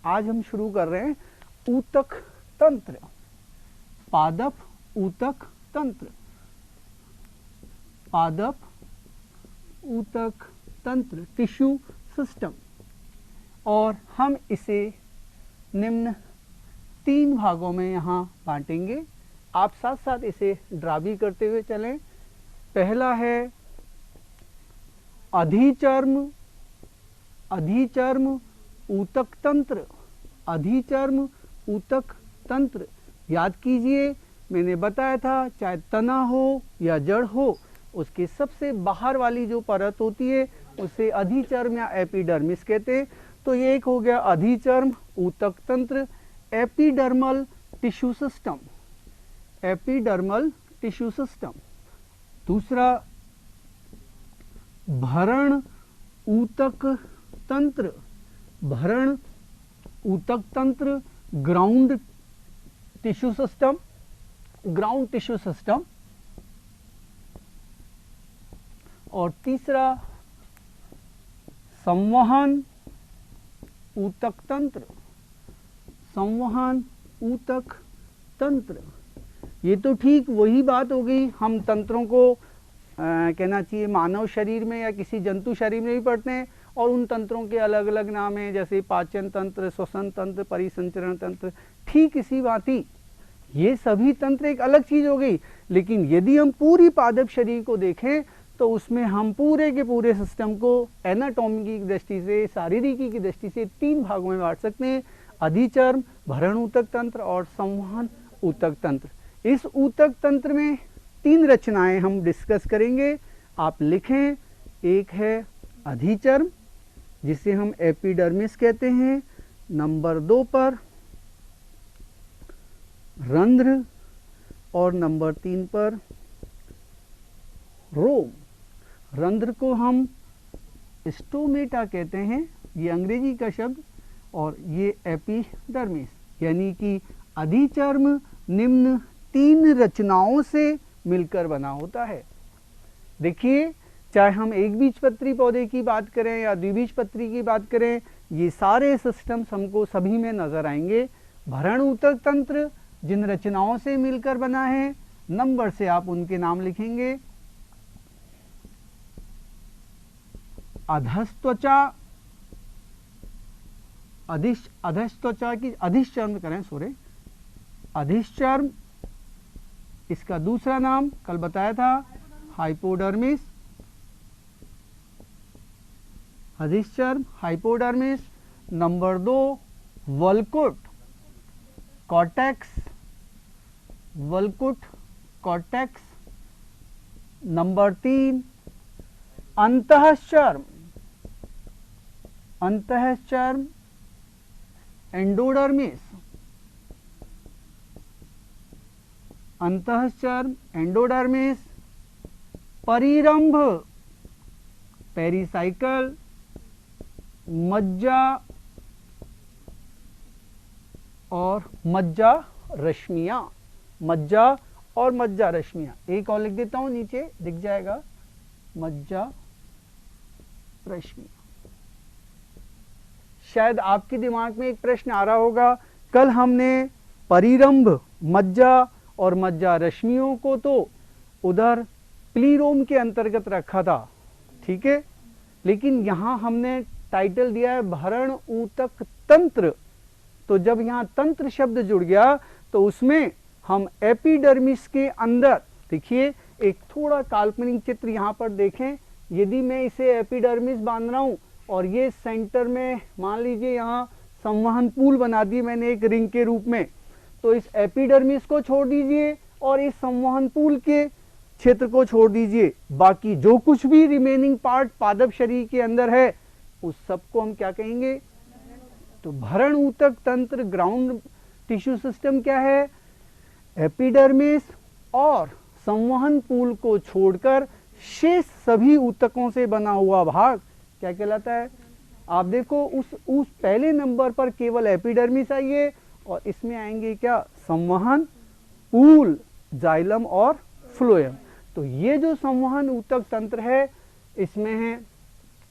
आज हम शुरू कर रहे हैं ऊतक तंत्र, पादप ऊतक तंत्र, पादप ऊतक तंत्र, टिश्यू सिस्टम। और हम इसे निम्न 3 भागों में यहाँ बांटेंगे। आप साथ साथ इसे ड्रा भी करते हुए चलें। पहला है अधिचर्म, अधिचर्म ऊतक तंत्र, अधिचर्म ऊतक तंत्र। याद कीजिए, मैंने बताया था चाहे तना हो या जड़ हो, उसके सबसे बाहर वाली जो परत होती है उसे अधिचर्म या एपिडर्मिस कहते हैं। तो ये एक हो गया अधिचर्म ऊतक तंत्र, epidermal tissue system, epidermal tissue system. दूसरा भरण ऊतक तंत्र, भरण ऊतक तंत्र, ground tissue system, ground tissue system. और तीसरा संवहन ऊतक तंत्र, संवहन ऊतक तंत्र। ये तो ठीक वही बात हो गई, हम तंत्रों को कहना चाहिए मानव शरीर में या किसी जंतु शरीर में भी पढ़ते हैं, और उन तंत्रों के अलग अलग नाम हैं, जैसे पाचन तंत्र, श्वसन तंत्र, परिसंचरण तंत्र। ठीक इसी भांति ये सभी तंत्र एक अलग चीज हो गई। लेकिन यदि हम पूरी पादप शरीर को देखें तो उसमें हम पूरे के पूरे सिस्टम को एनाटॉमी की दृष्टि से, शारीरिकी की दृष्टि से 3 भागों में बांट सकते हैं, अधिचर्म, भरण ऊतक तंत्र और संवहन ऊतक तंत्र। इस ऊतक तंत्र में 3 रचनाएं हम डिस्कस करेंगे। आप लिखें, एक है अधिचर्म जिसे हम एपिडर्मिस कहते हैं, नंबर 2 पर रंध्र और नंबर 3 पर रोम। रंध्र को हम स्टोमेटा कहते हैं, ये अंग्रेजी का शब्द, और ये एपिडर्मिस, यानी कि अधिचर्म निम्न 3 रचनाओं से मिलकर बना होता है। देखिए, चाहे हम एक बीजपत्री पौधे की बात करें या द्विबीजपत्री की बात करें, ये सारे सिस्टम्स हमको सभी में नजर आएंगे। भरण ऊतक तंत्र जिन रचनाओं से मिलकर बना है, नंबर से आप उनके नाम लिखेंगे। अधस्त्वचा, अधस्त्वचा की अधिश्चर्म करें, सॉरी, अधिश्चर्म। इसका दूसरा नाम कल बताया था हाइपोडर्मिस, अधिश्चर्म हाइपोडर्मिस। नंबर 2 वल्कुट, कॉर्टेक्स, वल्कुट कॉर्टेक्स। नंबर 3 अंतःचर्म, अंतःचर्म एंडोडर्मिस, अंतःचर्म एंडोडर्मिस। परिरंभ पेरिसाइकल, मज्जा और मज्जा रश्मियां, मज्जा और मज्जा रश्मियां। एक और लिख देता हूं, नीचे दिख जाएगा, मज्जा रश्मियां। शायद आपके दिमाग में एक प्रश्न आ रहा होगा, कल हमने परिरंभ, मज्जा और मज्जा रश्मियों को तो उधर प्लीरोम के अंतर्गत रखा था, ठीक है, लेकिन यहां हमने टाइटल दिया है भरण ऊतक तंत्र। तो जब यहां तंत्र शब्द जुड़ गया तो उसमें हम एपिडर्मिस के अंदर, देखिए एक थोड़ा काल्पनिक चित्र यहां पर देखें। यदि मैं इसे एपिडर्मिस बांध रहा हूं और ये सेंटर में मान लीजिए यहां संवहन पूल बना दी मैंने एक रिंग के रूप में, तो इस एपिडर्मिस को छोड़ दीजिए और इस संवहन पूल के क्षेत्र को छोड़ दीजिए, बाकी जो कुछ भी रिमेनिंग पार्ट पादप शरीर के अंदर है उस सबको हम क्या कहेंगे? तो भरण ऊतक तंत्र, ग्राउंड टिश्यू सिस्टम क्या है? एपिडर्मिस और संवहन पूल को छोड़कर शेष सभी ऊतकों से बना हुआ भाग क्या कहलाता है? आप देखो उस पहले नंबर पर केवल एपिडर्मिस आई है और इसमें आएंगे क्या? संवहन पूल, जाइलम और फ्लोएम। तो ये जो संवहन ऊतक तंत्र है इसमें है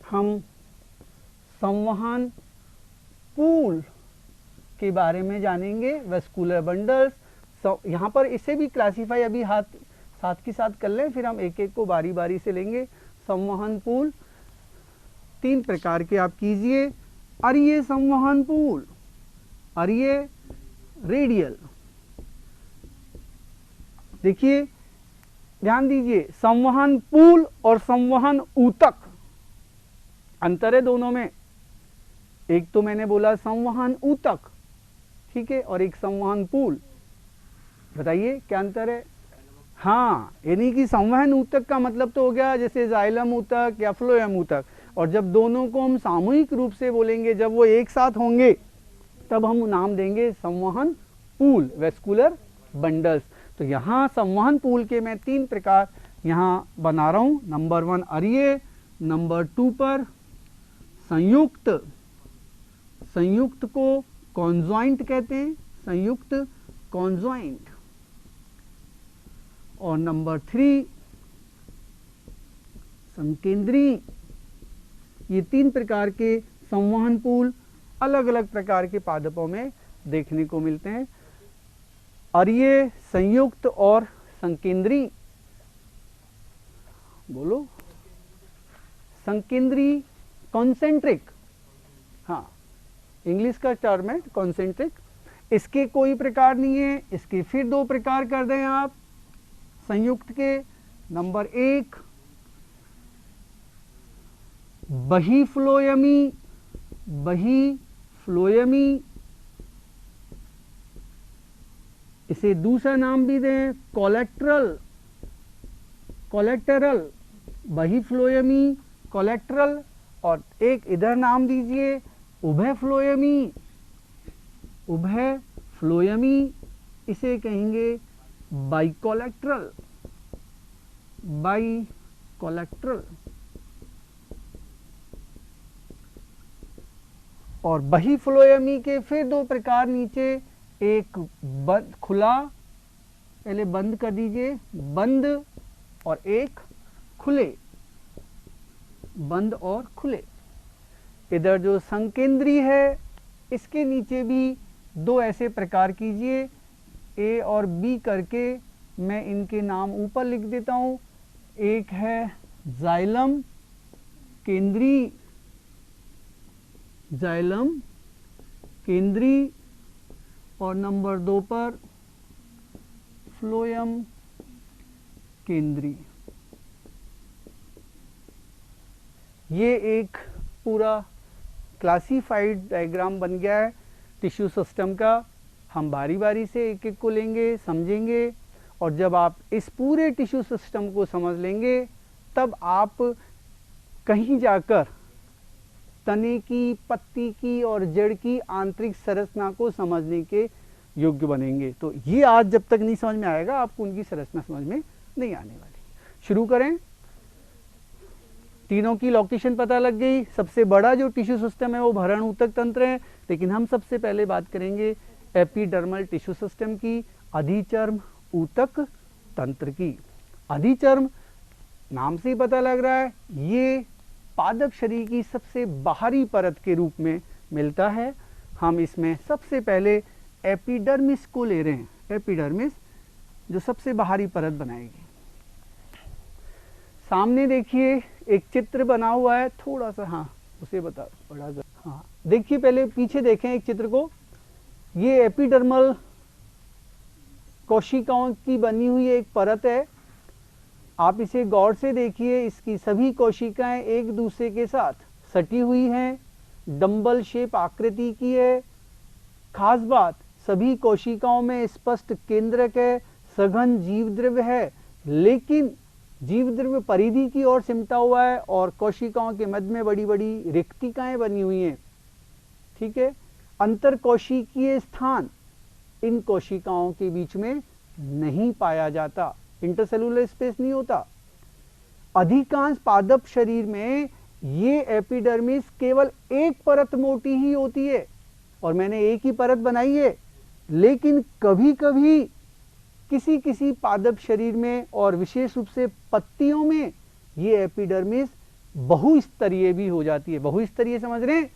हम संवहन पूल के बारे में जानेंगे, वेस्कुलर बंडल्स। यहाँ पर इसे भी क्लासीफाई अभी साथ के साथ कर लें, फिर हम एक एक को बारी बारी से लेंगे। संवहन पुल 3 प्रकार के आप कीजिए। अरीय संवहन पुल, अरीय रेडियल। देखिए ध्यान दीजिए, संवहन पुल और संवहन ऊतक अंतर है दोनों में। एक तो मैंने बोला संवहन ऊतक, ठीक है, और एक संवहन पुल। बताइए क्या अंतर है? हाँ, यानी कि संवहन ऊतक का मतलब तो हो गया जैसे जाइलम ऊतक या फ्लोएम ऊतक, और जब दोनों को हम सामूहिक रूप से बोलेंगे, जब वो एक साथ होंगे, तब हम नाम देंगे संवहन पूल, वेस्कुलर बंडल्स। तो यहाँ संवहन पूल के मैं 3 प्रकार यहाँ बना रहा हूँ। नंबर 1 अरीय, नंबर 2 पर संयुक्त, संयुक्त को कॉन्जॉइंट कहते हैं, संयुक्त कॉन्जॉइंट, और नंबर 3 संकेंद्री। ये 3 प्रकार के संवहन पूल अलग अलग प्रकार के पादपों में देखने को मिलते हैं। अरीय, संयुक्त और संकेंद्री। बोलो, संकेंद्री कॉन्सेंट्रिक, हाँ इंग्लिश का टर्म है कॉन्सेंट्रिक। इसके कोई प्रकार नहीं है, इसके फिर 2 प्रकार कर दें आप संयुक्त के। नंबर 1 बहिफ्लोयमी, बहिफ्लोयमी, इसे दूसरा नाम भी दें कोलेक्ट्रल, कोलेक्टरल, बहिफ्लोयमी, कोलेक्ट्रल। और एक इधर नाम दीजिए उभयफ्लोयमी, उभयफ्लोयमी, इसे कहेंगे बाइकोलेक्ट्रल, बाइकोलेक्ट्रल। और बहिफ्लोयमी के फिर 2 प्रकार नीचे, एक बंद, खुला, पहले बंद कर दीजिए, बंद, और एक खुले, बंद और खुले। इधर जो संकेंद्री है, इसके नीचे भी 2 ऐसे प्रकार कीजिए, ए और बी करके मैं इनके नाम ऊपर लिख देता हूँ। एक है जाइलम केंद्री, जाइलम केंद्री, और नंबर 2 पर फ्लोयम केंद्री। ये एक पूरा क्लासिफाइड डायग्राम बन गया है टिश्यू सिस्टम का। हम बारी बारी से एक एक को लेंगे, समझेंगे, और जब आप इस पूरे टिश्यू सिस्टम को समझ लेंगे, तब आप कहीं जाकर तने की, पत्ती की और जड़ की आंतरिक संरचना को समझने के योग्य बनेंगे। तो ये आज जब तक नहीं समझ में आएगा, आपको उनकी संरचना समझ में नहीं आने वाली। शुरू करें। तीनों की लोकेशन पता लग गई। सबसे बड़ा जो टिश्यू सिस्टम है वो भरण ऊतक तंत्र है, लेकिन हम सबसे पहले बात करेंगे एपिडर्मल टिश्यू सिस्टम की, अधिचर्म ऊतक तंत्र की। अधिचर्म नाम से ही पता लग रहा है, ये पादप शरीर की सबसे बाहरी परत के रूप में मिलता है। हम इसमें सबसे पहले एपिडर्मिस को ले रहे हैं, एपिडर्मिस जो सबसे बाहरी परत बनाएगी। सामने देखिए एक चित्र बना हुआ है, थोड़ा सा, हाँ उसे बता, बड़ा, हाँ देखिए, पहले पीछे देखें एक चित्र को। ये एपिडर्मल कोशिकाओं की बनी हुई एक परत है। आप इसे गौर से देखिए, इसकी सभी कोशिकाएं एक दूसरे के साथ सटी हुई हैं, डंबल शेप आकृति की है। खास बात, सभी कोशिकाओं में स्पष्ट केंद्रक है, सघन जीव द्रव्य है, लेकिन जीव द्रव्य परिधि की ओर सिमटा हुआ है और कोशिकाओं के मध्य में बड़ी बड़ी रिक्तिकाएं बनी हुई हैं। ठीक है, अंतर कोशिकीय स्थान इन कोशिकाओं के बीच में नहीं पाया जाता, इंटरसेलुलर स्पेस नहीं होता। अधिकांश पादप शरीर में ये एपिडर्मिस केवल एक परत मोटी ही होती है, और मैंने एक ही परत बनाई है, लेकिन कभी कभी किसी किसी पादप शरीर में और विशेष रूप से पत्तियों में ये एपिडर्मिस बहुस्तरीय भी हो जाती है। बहुस्तरीय समझ रहे हैं?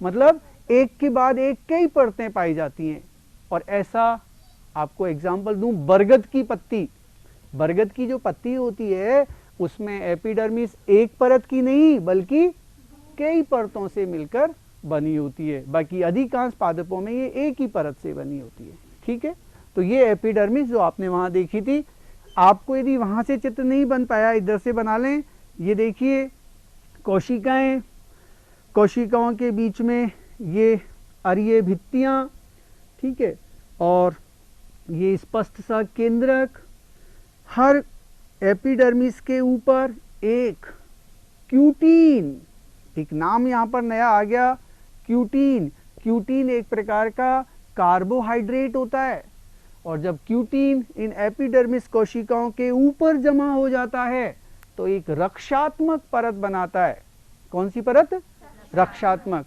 मतलब एक के बाद एक कई परतें पाई जाती हैं। और ऐसा आपको एग्जाम्पल दूं, बरगद की पत्ती, बरगद की जो पत्ती होती है उसमें एपिडर्मिस एक परत की नहीं बल्कि कई परतों से मिलकर बनी होती है। बाकी अधिकांश पादपों में ये एक ही परत से बनी होती है। ठीक है, तो ये एपिडर्मिस जो आपने वहां देखी थी, आपको यदि वहां से चित्र नहीं बन पाया इधर से बना लें। ये देखिए कोशिकाएं, कोशिकाओं के बीच में ये अरीय भित्तियां, ठीक है, और ये स्पष्ट सा केंद्रक, हर एपिडर्मिस के ऊपर एक क्यूटीन, एक नाम यहां पर नया आ गया, क्यूटीन। क्यूटीन एक प्रकार का कार्बोहाइड्रेट होता है, और जब क्यूटीन इन एपिडर्मिस कोशिकाओं के ऊपर जमा हो जाता है तो एक रक्षात्मक परत बनाता है। कौन सी परत? रक्षात्मक,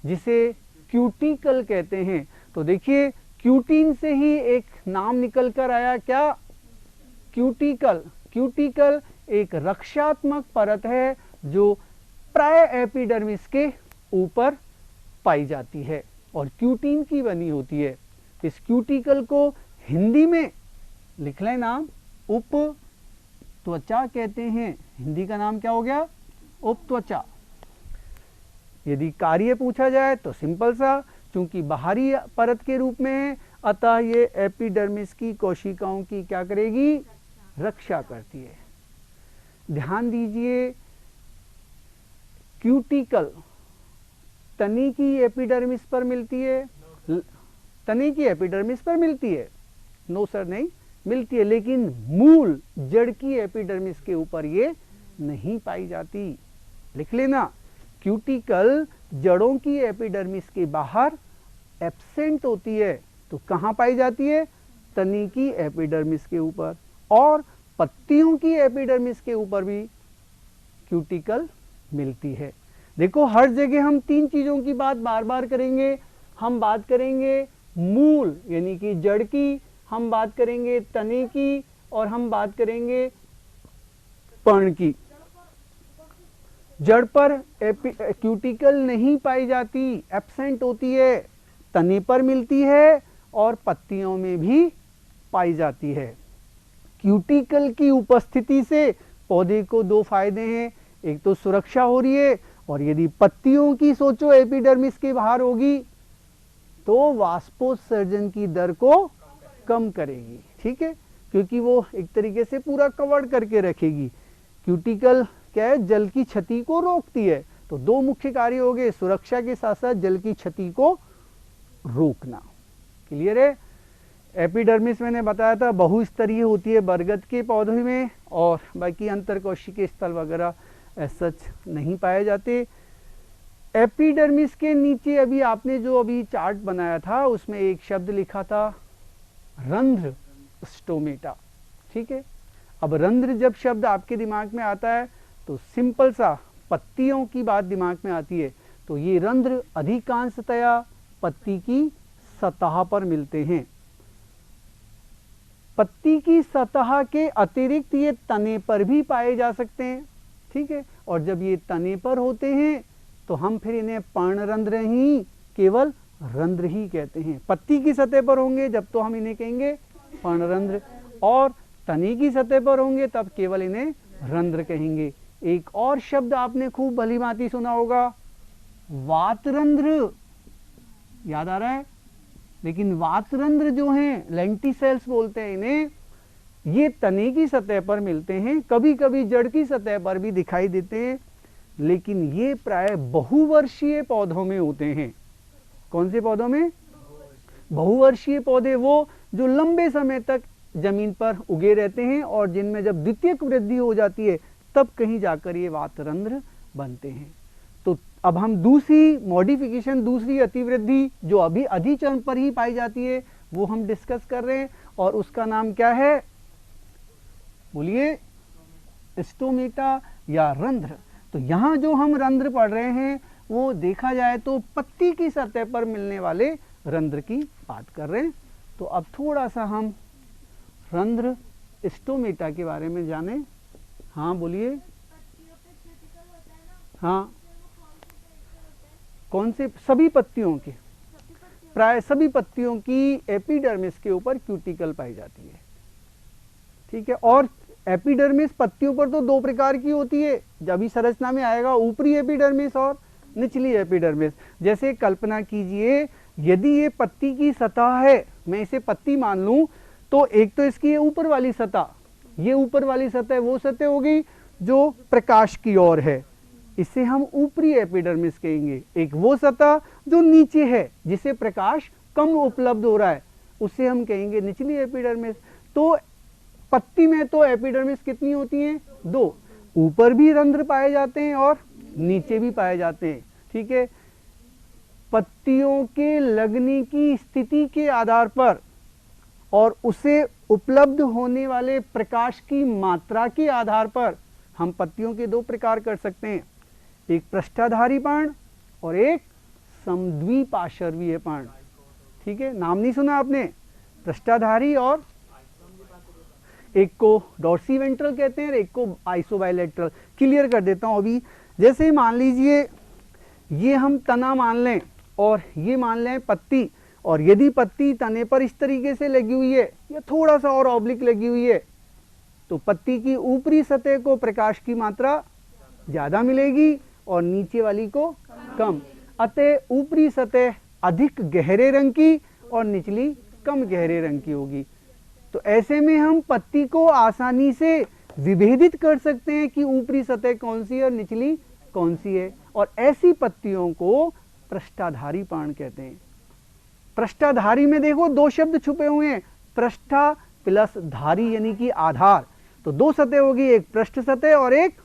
जिसे क्यूटिकल कहते हैं। तो देखिए क्यूटीन से ही एक नाम निकल कर आया, क्या? क्यूटिकल। क्यूटिकल एक रक्षात्मक परत है जो प्राय एपिडर्मिस के ऊपर पाई जाती है और क्यूटीन की बनी होती है। इस क्यूटिकल को हिंदी में लिख लें नाम, उप त्वचा कहते हैं। हिंदी का नाम क्या हो गया? उपत्वचा। यदि कार्य पूछा जाए तो सिंपल सा, चूंकि बाहरी परत के रूप में है, अतः ये एपिडर्मिस की कोशिकाओं की क्या करेगी? रक्षा करती है। ध्यान दीजिए, क्यूटिकल तनी की एपिडर्मिस पर मिलती है, तनी की एपिडर्मिस पर मिलती है, नो सर नहीं मिलती है, लेकिन मूल जड़ की एपिडर्मिस के ऊपर ये नहीं पाई जाती। लिख लेना, क्यूटिकल जड़ों की एपिडर्मिस के बाहर एब्सेंट होती है। तो कहां पाई जाती है? तनी की एपिडर्मिस के ऊपर, और पत्तियों की एपिडर्मिस के ऊपर भी क्यूटिकल मिलती है। देखो हर जगह हम तीन चीजों की बात बार बार करेंगे। हम बात करेंगे मूल यानी कि जड़ की, हम बात करेंगे तने की, और हम बात करेंगे पर्ण की। जड़ पर क्यूटिकल नहीं पाई जाती, एब्सेंट होती है, तने पर मिलती है और पत्तियों में भी पाई जाती है। क्यूटिकल की उपस्थिति से पौधे को दो फायदे हैं, एक तो सुरक्षा हो रही है, और यदि पत्तियों की सोचो एपिडर्मिस के बाहर होगी तो वाष्पोत्सर्जन की दर को कम करेगी। ठीक है, क्योंकि वो एक तरीके से पूरा कवर करके रखेगी। क्यूटिकल क्या है? जल की क्षति को रोकती है। तो दो मुख्य कार्य हो गए, सुरक्षा के साथ साथ जल की क्षति को रोकना। क्लियर है? एपिडर्मिस मैंने बताया था बहुस्तरीय होती है बरगद के पौधे में, और बाकी अंतरकोशिकीय स्थल वगैरह सच नहीं पाए जाते। एपिडर्मिस के नीचे अभी आपने जो अभी चार्ट बनाया था उसमें एक शब्द लिखा था रंध्र, स्टोमेटा। ठीक है, अब रंध्र जब शब्द आपके दिमाग में आता है तो सिंपल सा पत्तियों की बात दिमाग में आती है। तो ये रंध्र अधिकांशतया पत्ती की सतह पर मिलते हैं। पत्ती की सतह के अतिरिक्त ये तने पर भी पाए जा सकते हैं। ठीक है, और जब ये तने पर होते हैं तो हम फिर इन्हें पर्णरंध्र ही, केवल रंध्र ही कहते हैं। पत्ती की सतह पर होंगे जब तो हम इन्हें कहेंगे पर्णरंध्र, और तने की सतह पर होंगे तब केवल इन्हें रंध्र कहेंगे। एक और शब्द आपने खूब भलीभांति सुना होगा, वातरंध्र, याद आ रहा है? लेकिन वातरंध्र जो हैं, लेंटिसेल्स बोलते हैं इन्हें, ये तने की सतह पर मिलते हैं, कभी कभी जड़ की सतह पर भी दिखाई देते हैं, लेकिन ये प्राय बहुवर्षीय पौधों में होते हैं। कौन से पौधों में? बहुवर्षीय पौधे, वो जो लंबे समय तक जमीन पर उगे रहते हैं और जिनमें जब द्वितीयक वृद्धि हो जाती है तब कहीं जाकर ये वातरंध्र बनते हैं। तो अब हम दूसरी मॉडिफिकेशन, दूसरी अतिवृद्धि जो अभी अधिचरण पर ही पाई जाती है वो हम डिस्कस कर रहे हैं, और उसका नाम क्या है? बोलिए, स्टोमेटा या रंध्र। तो यहां जो हम रंध्र पढ़ रहे हैं वो देखा जाए तो पत्ती की सतह पर मिलने वाले रंध्र की बात कर रहे हैं। तो अब थोड़ा सा हम रंध्र, स्टोमेटा के बारे में जाने। हाँ बोलिए। हाँ कौन से? सभी पत्तियों की, प्राय सभी पत्तियों की एपिडर्मिस के ऊपर क्यूटिकल पाई जाती है। ठीक है, और एपिडर्मिस पत्तियों पर तो दो प्रकार की होती है, जब भी संरचना में आएगा, ऊपरी एपिडर्मिस और निचली एपिडर्मिस। जैसे कल्पना कीजिए, यदि ये पत्ती की सतह है, मैं इसे पत्ती मान लूं, तो एक तो इसकी ये ऊपर वाली सतह, ये ऊपर वाली सतह वो सतह होगी जो प्रकाश की ओर है, इसे हम ऊपरी एपिडर्मिस कहेंगे। एक वो सतह जो नीचे है, जिसे प्रकाश कम उपलब्ध हो रहा है, उसे हम कहेंगे निचली एपिडर्मिस। तो पत्ती में तो एपिडर्मिस कितनी होती हैं? दो, ऊपर भी रंध्र पाए जाते हैं और नीचे भी पाए जाते हैं। ठीक है, पत्तियों के लगने की स्थिति के आधार पर और उसे उपलब्ध होने वाले प्रकाश की मात्रा के आधार पर हम पत्तियों के दो प्रकार कर सकते हैं, एक पृष्ठाधारी पर्ण और एक समद्विपार्श्वीय पर्ण। ठीक है, नाम नहीं सुना आपने? पृष्ठाधारी, और एक को डॉर्सीवेंट्रल कहते हैं, एक को आइसोबाइलेटरल। क्लियर कर देता हूं अभी। जैसे मान लीजिए ये हम तना मान लें और ये मान लें पत्ती, और यदि पत्ती तने पर इस तरीके से लगी हुई है या थोड़ा सा और ऑब्लिक लगी हुई है, तो पत्ती की ऊपरी सतह को प्रकाश की मात्रा ज्यादा मिलेगी और नीचे वाली को कम। अतः ऊपरी सतह अधिक गहरे रंग की और निचली कम गहरे रंग की होगी। तो ऐसे में हम पत्ती को आसानी से विभेदित कर सकते हैं कि ऊपरी सतह कौन सी है और निचली कौन सी है, और ऐसी पत्तियों को पृष्ठाधारी पर्ण कहते हैं। पृष्ठाधारी में देखो दो शब्द छुपे हुए हैं, पृष्ठा प्लस धारी यानी कि आधार। तो दो सतह होगी, एक पृष्ठ सतह और एक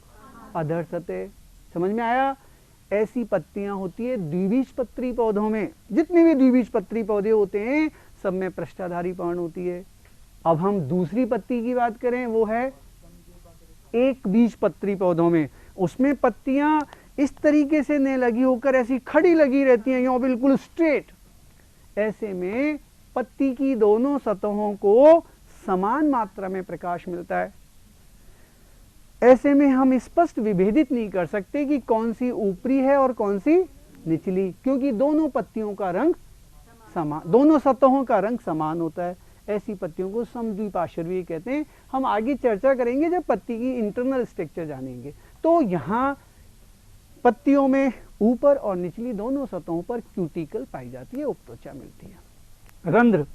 अधर सतह। समझ में आया? ऐसी पत्तियां होती है द्विबीजपत्री पौधों में। जितने भी द्विबीजपत्री पौधे होते हैं सब में पृष्ठाधारी पर्ण होती है। अब हम दूसरी पत्ती की बात करें, वो है एक बीजपत्री पौधों में। उसमें पत्तियां इस तरीके से न लगी होकर ऐसी खड़ी लगी रहती हैं, यूं बिल्कुल स्ट्रेट। ऐसे में पत्ती की दोनों सतहों को समान मात्रा में प्रकाश मिलता है। ऐसे में हम स्पष्ट विभेदित नहीं कर सकते कि कौन सी ऊपरी है और कौन सी निचली, क्योंकि दोनों पत्तियों का रंग समान, दोनों सतहों का रंग समान होता है। ऐसी पत्तियों को समद्विपार्श्वीय कहते हैं। हम आगे चर्चा करेंगे जब पत्ती की इंटरनल स्ट्रक्चर जानेंगे। तो यहाँ पत्तियों में ऊपर और निचली दोनों सतहों पर क्यूटिकल पाई जाती है, उपत्वचा मिलती है। रंध्र,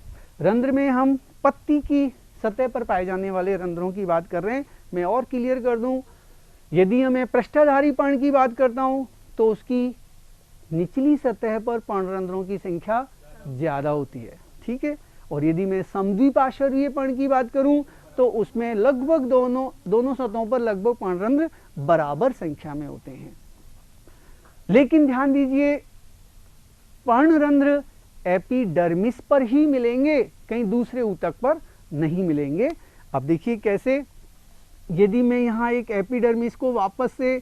रंध्र में हम पत्ती की सतह पर पाए जाने वाले रंध्रों की बात कर रहे हैं। मैं और क्लियर कर दूं, यदि मैं पृष्ठाधारी पर्ण की बात करता हूं तो उसकी निचली सतह पर पर्णरंध्रों की संख्या ज्यादा होती है। ठीक है, और यदि मैं समद्विपार्श्वीय पर्ण की बात करूं तो उसमें लगभग दोनों सतहों पर लगभग पर्णरंध्र बराबर संख्या में होते हैं। लेकिन ध्यान दीजिए, पर्णरंध्र एपिडर्मिस पर ही मिलेंगे, कहीं दूसरे ऊतक पर नहीं मिलेंगे। अब देखिए कैसे, यदि मैं यहाँ एक एपिडर्मिस को वापस से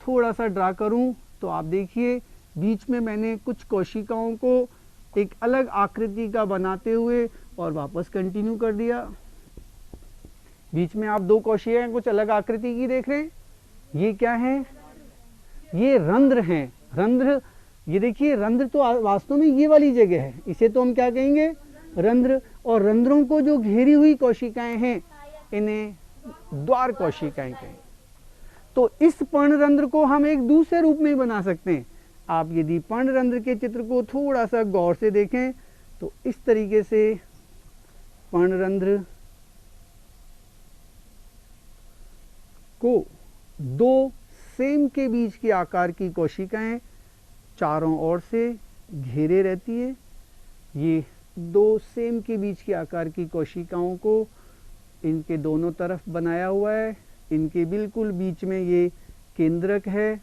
थोड़ा सा ड्रा करूं तो आप देखिए बीच में मैंने कुछ कोशिकाओं को एक अलग आकृति का बनाते हुए और वापस कंटिन्यू कर दिया। बीच में आप दो कोशिकाएं कुछ अलग आकृति की देख रहे हैं, ये क्या है? ये रंध्र हैं। रंध्र, ये देखिए रंध्र तो वास्तव में ये वाली जगह है, इसे तो हम क्या कहेंगे? रंध्र। और रंध्रों को जो घेरी हुई कोशिकाएं हैं इन्हें द्वार कोशिकाएं कहें। तो इस पर्णरंध्र को हम एक दूसरे रूप में बना सकते हैं। आप यदि पर्णरंध्र के चित्र को थोड़ा सा गौर से देखें तो इस तरीके से पर्णरंध्र को दो सेम के बीच के आकार की कोशिकाएं चारों ओर से घेरे रहती है। ये दो सेम के बीच के आकार की कोशिकाओं को इनके दोनों तरफ बनाया हुआ है। इनके बिल्कुल बीच में ये केंद्रक है।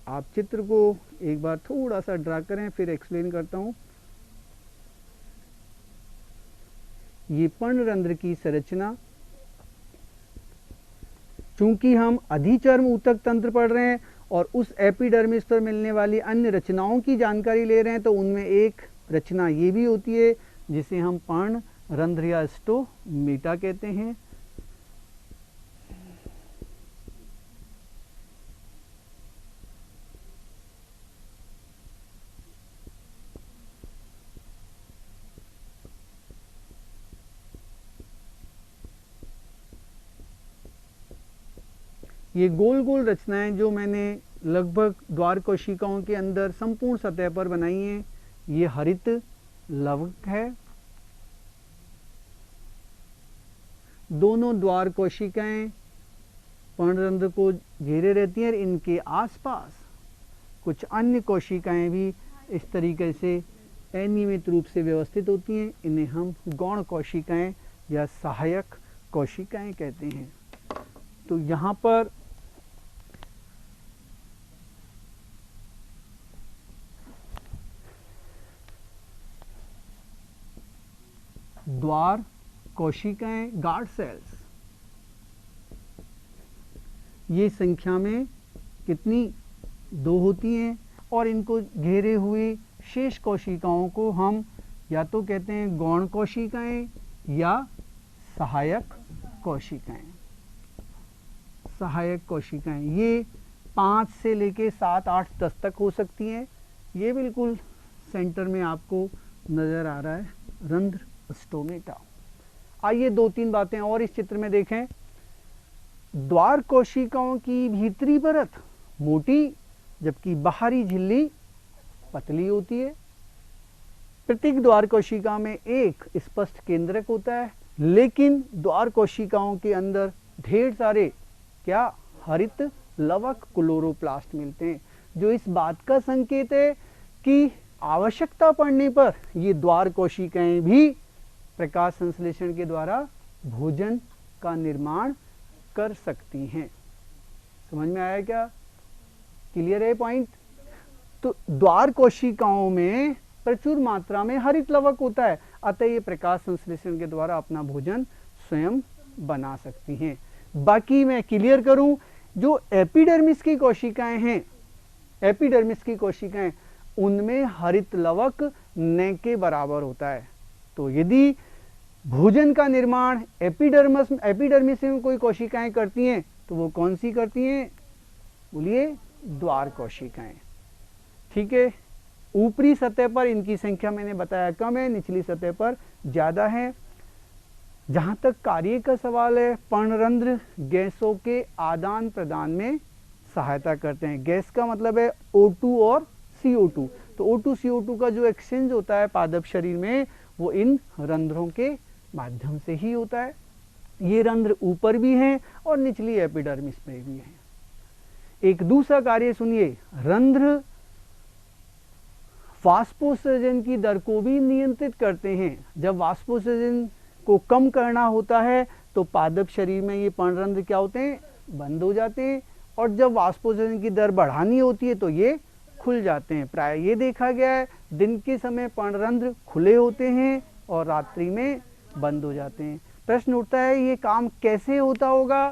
आप चित्र को एक बार थोड़ा सा ड्रा करें, फिर एक्सप्लेन करता हूं। ये पर्णरंध्र की संरचना, चूंकि हम अधिचर्म ऊतक तंत्र पढ़ रहे हैं और उस एपिडर्मिस पर मिलने वाली अन्य रचनाओं की जानकारी ले रहे हैं, तो उनमें एक रचना ये भी होती है जिसे हम पर्णरंध्र या स्टोमेटा कहते हैं। ये गोल गोल रचनाएं जो मैंने लगभग द्वार कोशिकाओं के अंदर संपूर्ण सतह पर बनाई हैं, ये हरित लवक है। दोनों द्वार कोशिकाएं पर्णरंध्र को घेरे रहती हैं और इनके आसपास कुछ अन्य कोशिकाएं भी इस तरीके से अनियमित रूप से व्यवस्थित होती हैं। इन्हें हम गौण कोशिकाएं या सहायक कोशिकाएं कहते हैं। तो यहाँ पर द्वार कोशिकाएं, गार्ड सेल्स, ये संख्या में कितनी 2 होती हैं और इनको घेरे हुए शेष कोशिकाओं को हम या तो कहते हैं गौण कोशिकाएं या सहायक कोशिकाएं। सहायक कोशिकाएं ये 5 से लेके 7, 8, 10 तक हो सकती हैं। ये बिल्कुल सेंटर में आपको नजर आ रहा है रंध्र स्टोमेटा। आइए 2-3 बातें और इस चित्र में देखें। द्वार कोशिकाओं की भीतरी परत मोटी जबकि बाहरी झिल्ली पतली होती है। प्रत्येक द्वार कोशिका में एक स्पष्ट केंद्रक होता है, लेकिन द्वार कोशिकाओं के अंदर ढेर सारे क्या हरित लवक क्लोरोप्लास्ट मिलते हैं, जो इस बात का संकेत है कि आवश्यकता पड़ने पर ये द्वार कोशिकाएं भी प्रकाश संश्लेषण के द्वारा भोजन का निर्माण कर सकती हैं। समझ में आया क्या? क्लियर है पॉइंट? तो द्वार कोशिकाओं में प्रचुर मात्रा में हरित लवक होता है, अतः ये प्रकाश संश्लेषण के द्वारा अपना भोजन स्वयं बना सकती हैं। बाकी मैं क्लियर करूं, जो एपिडर्मिस की कोशिकाएं हैं, एपिडर्मिस की कोशिकाएं, उनमें हरित लवक न के बराबर होता है। तो यदि भोजन का निर्माण एपिडर्मिस में कोई कोशिकाएं करती हैं तो वो कौन सी करती हैं? बोलिए, द्वार कोशिकाएं। ठीक है, ऊपरी सतह पर इनकी संख्या मैंने बताया कम है, निचली सतह पर ज्यादा है। जहां तक कार्य का सवाल है, पर्णरंध्र गैसों के आदान प्रदान में सहायता करते हैं। गैस का मतलब है O2 और CO2। तो O2 CO2 का जो एक्सचेंज होता है पादप शरीर में, वो इन रंध्रों के माध्यम से ही होता है। ये रंध्र ऊपर भी हैं और निचली एपिडर्मिस में भी हैं। एक दूसरा कार्य सुनिए, रंध्र वाष्पोत्सर्जन की दर को भी नियंत्रित करते हैं। जब वाष्पोत्सर्जन को कम करना होता है तो पादप शरीर में ये पर्णरंध्र क्या होते हैं? बंद हो जाते हैं, और जब वाष्पोत्सर्जन की दर बढ़ानी होती है तो ये खुल जाते हैं। प्राय ये देखा गया है दिन के समय पर्णरंध्र खुले होते हैं और रात्रि में बंद हो जाते हैं। प्रश्न उठता है ये काम कैसे होता होगा?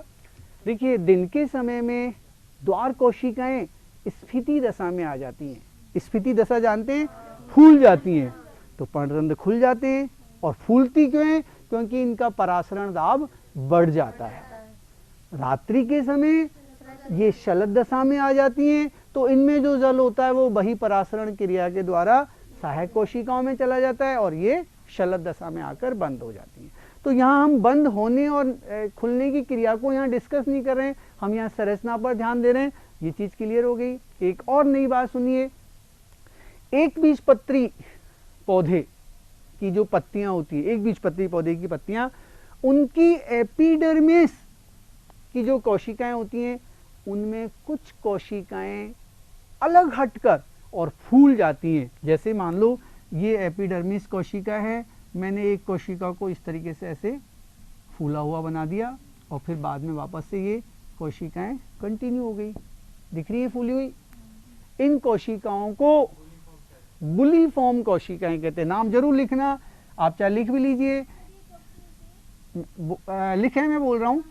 देखिए, दिन के समय में द्वार कोशिकाएं स्फीति दशा में आ जाती हैं। स्फीति दशा जानते हैं? फूल जाती हैं। तो पर्णरंध्र खुल जाते हैं। और फूलती क्यों है? क्योंकि इनका परासरण दाब बढ़ जाता है। रात्रि के समय ये शलद दशा में आ जाती हैं, तो इनमें जो जल होता है वो बहिपरासरण क्रिया के द्वारा सहायक कोशिकाओं में चला जाता है और ये शलद दशा में आकर बंद हो जाती हैं। तो यहाँ हम बंद होने और खुलने की क्रिया को यहाँ डिस्कस नहीं कर रहे हैं, हम यहाँ संरचना पर ध्यान दे रहे हैं। ये चीज क्लियर हो गई। एक और नई बात सुनिए, एक बीजपत्री पौधे की जो पत्तियां होती है, एक बीजपत्री पौधे की पत्तियां, उनकी एपिडर्मिस की जो कोशिकाएं होती हैं, उनमें कुछ कोशिकाएं अलग हटकर और फूल जाती हैं। जैसे मान लो ये एपिडर्मिस कोशिका है, मैंने एक कोशिका को इस तरीके से ऐसे फूला हुआ बना दिया और फिर बाद में वापस से ये कोशिकाएं कंटिन्यू हो गई। दिख रही है फूली हुई? इन कोशिकाओं को बुलीफॉर्म कोशिकाएं कहते हैं। नाम जरूर लिखना, आप चाहे लिख भी लीजिए, लिखे मैं बोल रहा हूं।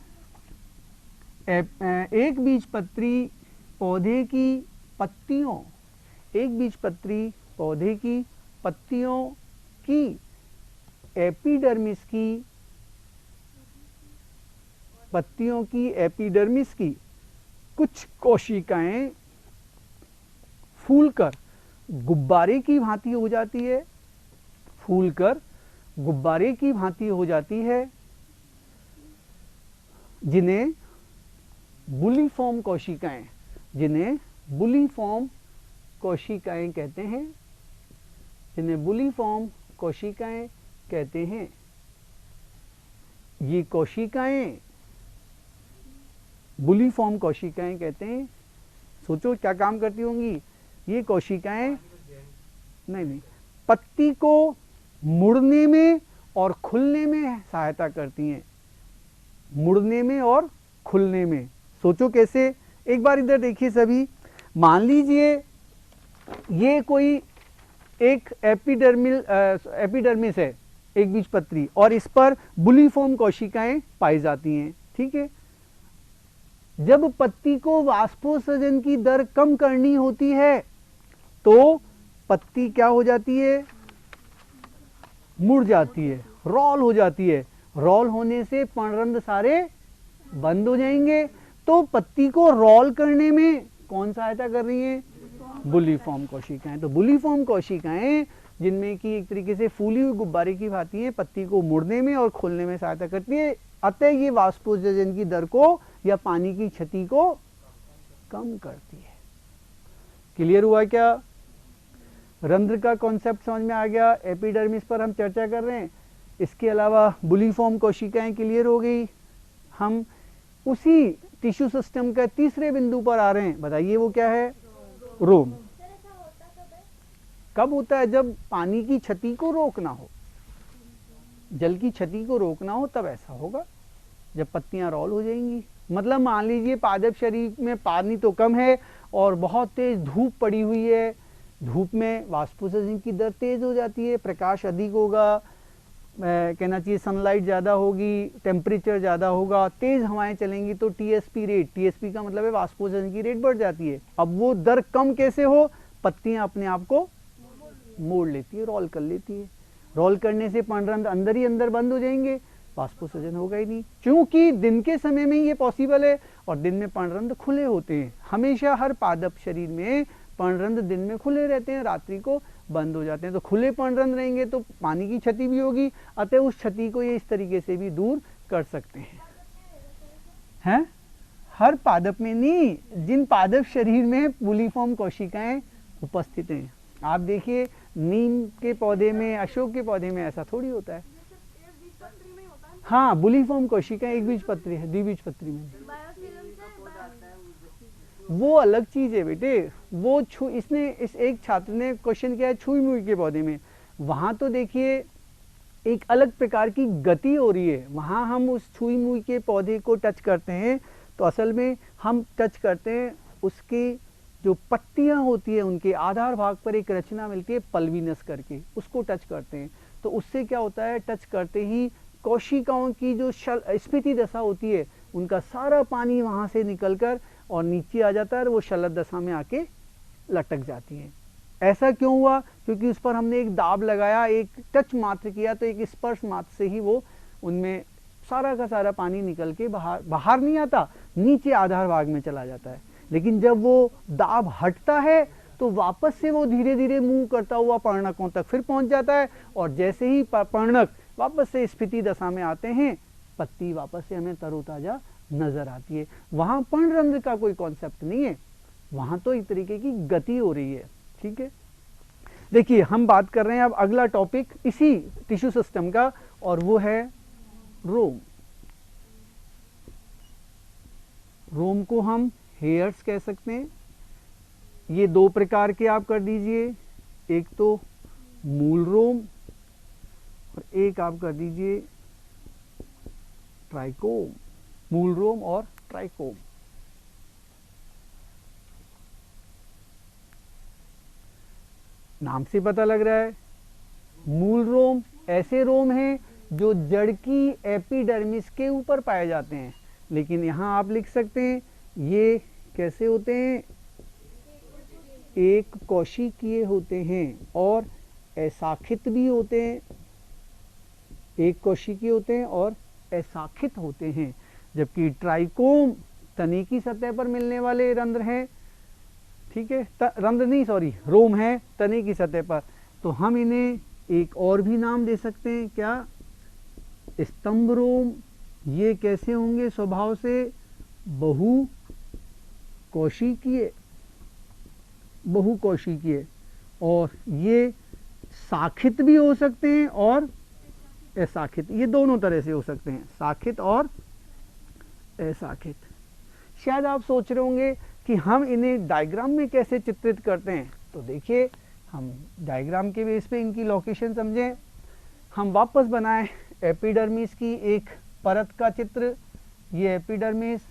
एक बीजपत्री पौधे की पत्तियों, एक बीजपत्री पौधे की पत्तियों की एपिडर्मिस की, पत्तियों की एपिडर्मिस की कुछ कोशिकाएं फूलकर गुब्बारे की भांति हो जाती है, फूलकर गुब्बारे की भांति हो जाती है, जिन्हें बुलीफॉर्म कोशिकाएं, जिन्हें बुलीफॉर्म कोशिकाएं कहते हैं, जिन्हें बुलीफॉर्म कोशिकाएं कहते हैं। ये कोशिकाएं बुलीफॉर्म कोशिकाएं कहते हैं। सोचो क्या काम करती होंगी ये कोशिकाएं। नहीं, पत्ती को मुड़ने में और खुलने में सहायता करती हैं, मुड़ने में और खुलने में। सोचो कैसे, एक बार इधर देखिए सभी। मान लीजिए ये कोई एक एपिडर्मिस है, एक बीजपत्री, और इस पर बुलीफॉर्म कोशिकाएं पाई जाती हैं। ठीक है, जब पत्ती को वाष्पोत्सर्जन की दर कम करनी होती है तो पत्ती क्या हो जाती है, मुड़ जाती है, रोल हो जाती है। रोल होने से पर्णरंध्र सारे बंद हो जाएंगे। तो पत्ती को रोल करने में कौन सहायता कर रही है, बुलीफॉर्म कोशिकाएं। तो बुलीफॉर्म कोशिकाएं, जिनमें कि एक तरीके से फूली हुई गुब्बारे की भांति है, पत्ती को मुड़ने में और खोलने में सहायता करती है। अतः ये वाष्पोत्सर्जन की दर को या पानी की क्षति को कम करती है। क्लियर हुआ क्या? रंध्र का कॉन्सेप्ट समझ में आ गया। एपिडर्मिस पर हम चर्चा कर रहे हैं, इसके अलावा बुलीफॉर्म कोशिकाएं क्लियर हो गई। हम उसी टिश्यू सिस्टम के तीसरे बिंदु पर आ रहे हैं। बताइए वो क्या है? रोम। कब होता है? जब पानी की क्षति को रोकना हो, जल की क्षति को रोकना हो, तब ऐसा होगा जब पत्तियां रोल हो जाएंगी। मतलब मान लीजिए पादप शरीर में पानी तो कम है और बहुत तेज धूप पड़ी हुई है, धूप में वाष्पोत्सर्जन की दर तेज हो जाती है, प्रकाश अधिक होगा, कहना चाहिए सनलाइट ज़्यादा होगी, टेम्परेचर ज़्यादा होगा, तेज़ हवाएं चलेंगी तो टीएसपी रेट, टीएसपी का मतलब है वाष्पोत्सर्जन की रेट बढ़ जाती है। अब वो दर कम कैसे हो? पत्तियां अपने आप को मोड़ लेती है, रोल कर लेती है। रोल करने से पर्णरंध्र अंदर ही अंदर बंद हो जाएंगे, वाष्पोत्सर्जन होगा ही नहीं। क्योंकि दिन के समय में ये पॉसिबल है और दिन में पर्णरंध्र खुले होते हैं। हमेशा हर पादप शरीर में पर्णरंध्र दिन में खुले रहते हैं, रात्रि को बंद हो जाते हैं। तो खुले पर्णरंध्र रहेंगे तो पानी की क्षति भी होगी, अतः उस क्षति को ये इस तरीके से भी दूर कर सकते हैं। हर पादप में नहीं, जिन पादप शरीर में बुलीफॉर्म कोशिकाएं उपस्थित हैं। आप देखिए नीम के पौधे में, अशोक के पौधे में ऐसा थोड़ी होता है। हाँ, बुलीफॉर्म कोशिकाएं एक बीजपत्री है, द्विबीजपत्री में वो अलग चीज है बेटे। वो इस एक छात्र ने क्वेश्चन किया है छुई मुई के पौधे में। वहां तो देखिए एक अलग प्रकार की गति हो रही है। वहां हम उस छुई मुई के पौधे को टच करते हैं तो असल में हम टच करते हैं उसकी जो पत्तियां होती है, उनके आधार भाग पर एक रचना मिलती है पल्विनस करके, उसको टच करते हैं। तो उससे क्या होता है, टच करते ही कोशिकाओं की जो स्फीति दशा होती है, उनका सारा पानी वहां से निकलकर और नीचे आ जाता है और वो शलद दशा में आके लटक जाती है। ऐसा क्यों हुआ? क्योंकि उस पर हमने एक दाब लगाया, एक टच मात्र किया, तो एक स्पर्श मात्र से ही वो उनमें सारा का सारा पानी निकल के बाहर नहीं आता, नीचे आधार भाग में चला जाता है। लेकिन जब वो दाब हटता है तो वापस से वो धीरे धीरे मूव करता हुआ पर्णकों तक फिर पहुंच जाता है। और जैसे ही पर्णक वापस से स्फीति दशा में आते हैं, पत्ती वापस से हमें तरोताजा नजर आती है। वहां पर्णरंध्र का कोई कॉन्सेप्ट नहीं है, वहां तो एक तरीके की गति हो रही है। ठीक है, देखिए हम बात कर रहे हैं अब अगला टॉपिक इसी टिश्यू सिस्टम का, और वो है रोम। रोम को हम हेयर्स कह सकते हैं। ये दो प्रकार के आप कर दीजिए, एक तो मूल रोम और एक आप कर दीजिए ट्राइकोम। मूल रोम और ट्राइकोम। नाम से पता लग रहा है, मूल रोम ऐसे रोम हैं जो जड़ की एपिडर्मिस के ऊपर पाए जाते हैं। लेकिन यहां आप लिख सकते हैं ये कैसे होते हैं, एक कोशिकीय होते हैं और अशाखित भी होते हैं। एक कोशिकीय होते हैं और अशाखित होते हैं, जबकि ट्राइकोम तने की सतह पर मिलने वाले रंध्र हैं। ठीक है, रंध्र नहीं सॉरी रोम है तने की सतह पर। तो हम इन्हें एक और भी नाम दे सकते हैं, क्या? स्तंभ रोम। ये कैसे होंगे स्वभाव से? बहुकोशिकीय और ये शाखित भी हो सकते हैं और अशाखित, ये दोनों तरह से हो सकते हैं, शाखित और अशाखित। शायद आप सोच रहे होंगे कि हम इन्हें डायग्राम में कैसे चित्रित करते हैं, तो देखिए हम डायग्राम के बेस पे इनकी लोकेशन समझें। हम वापस बनाएं एपिडर्मिस की एक परत का चित्र। ये एपिडर्मिस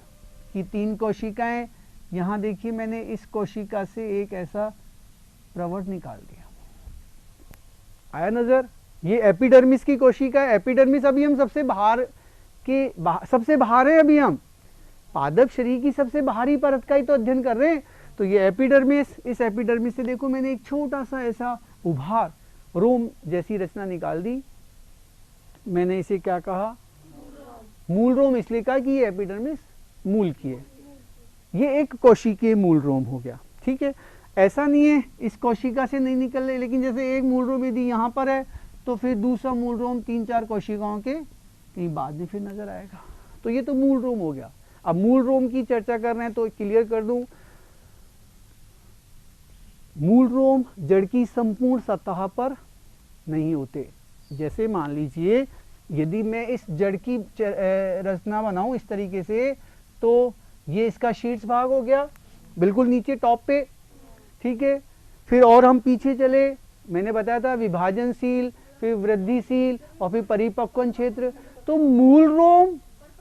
की 3 कोशिकाएं, यहाँ देखिए मैंने इस कोशिका से एक ऐसा प्रवट निकाल दिया, आया नजर? ये एपिडर्मिस की कोशिका है। एपिडर्मिस अभी हम सबसे बाहर है, अभी हम पादप शरीर की सबसे बाहरी परत का ही तो अध्ययन कर रहे हैं। तो ये एपिडर्मिस, इस एपिडर्मिस से देखो मैंने एक छोटा सा ऐसा उभार रोम जैसी रचना निकाल दी। मैंने इसे क्या कहा? मूल रोम, इसलिए कहा कि ये एपिडर्मिस मूल की है। ये एक कोशिकीय मूल रोम हो गया, ठीक है। ऐसा नहीं है इस कोशिका से नहीं निकल रहे, लेकिन जैसे एक मूल रोम यदि यहाँ पर है तो फिर दूसरा मूल रोम 3-4 कोशिकाओं के कहीं बाद में फिर नजर आएगा। तो ये तो मूल रोम हो गया। अब मूल रोम की चर्चा कर रहे हैं तो क्लियर कर दूं, मूल रोम जड़ की संपूर्ण सतह पर नहीं होते। जैसे मान लीजिए यदि मैं इस जड़ की रचना बनाऊं इस तरीके से, तो ये इसका शीर्ष भाग हो गया, बिल्कुल नीचे टॉप पे, ठीक है। फिर और हम पीछे चले, मैंने बताया था विभाजनशील, फिर वृद्धिशील और फिर परिपक्वन क्षेत्र। तो मूल रोम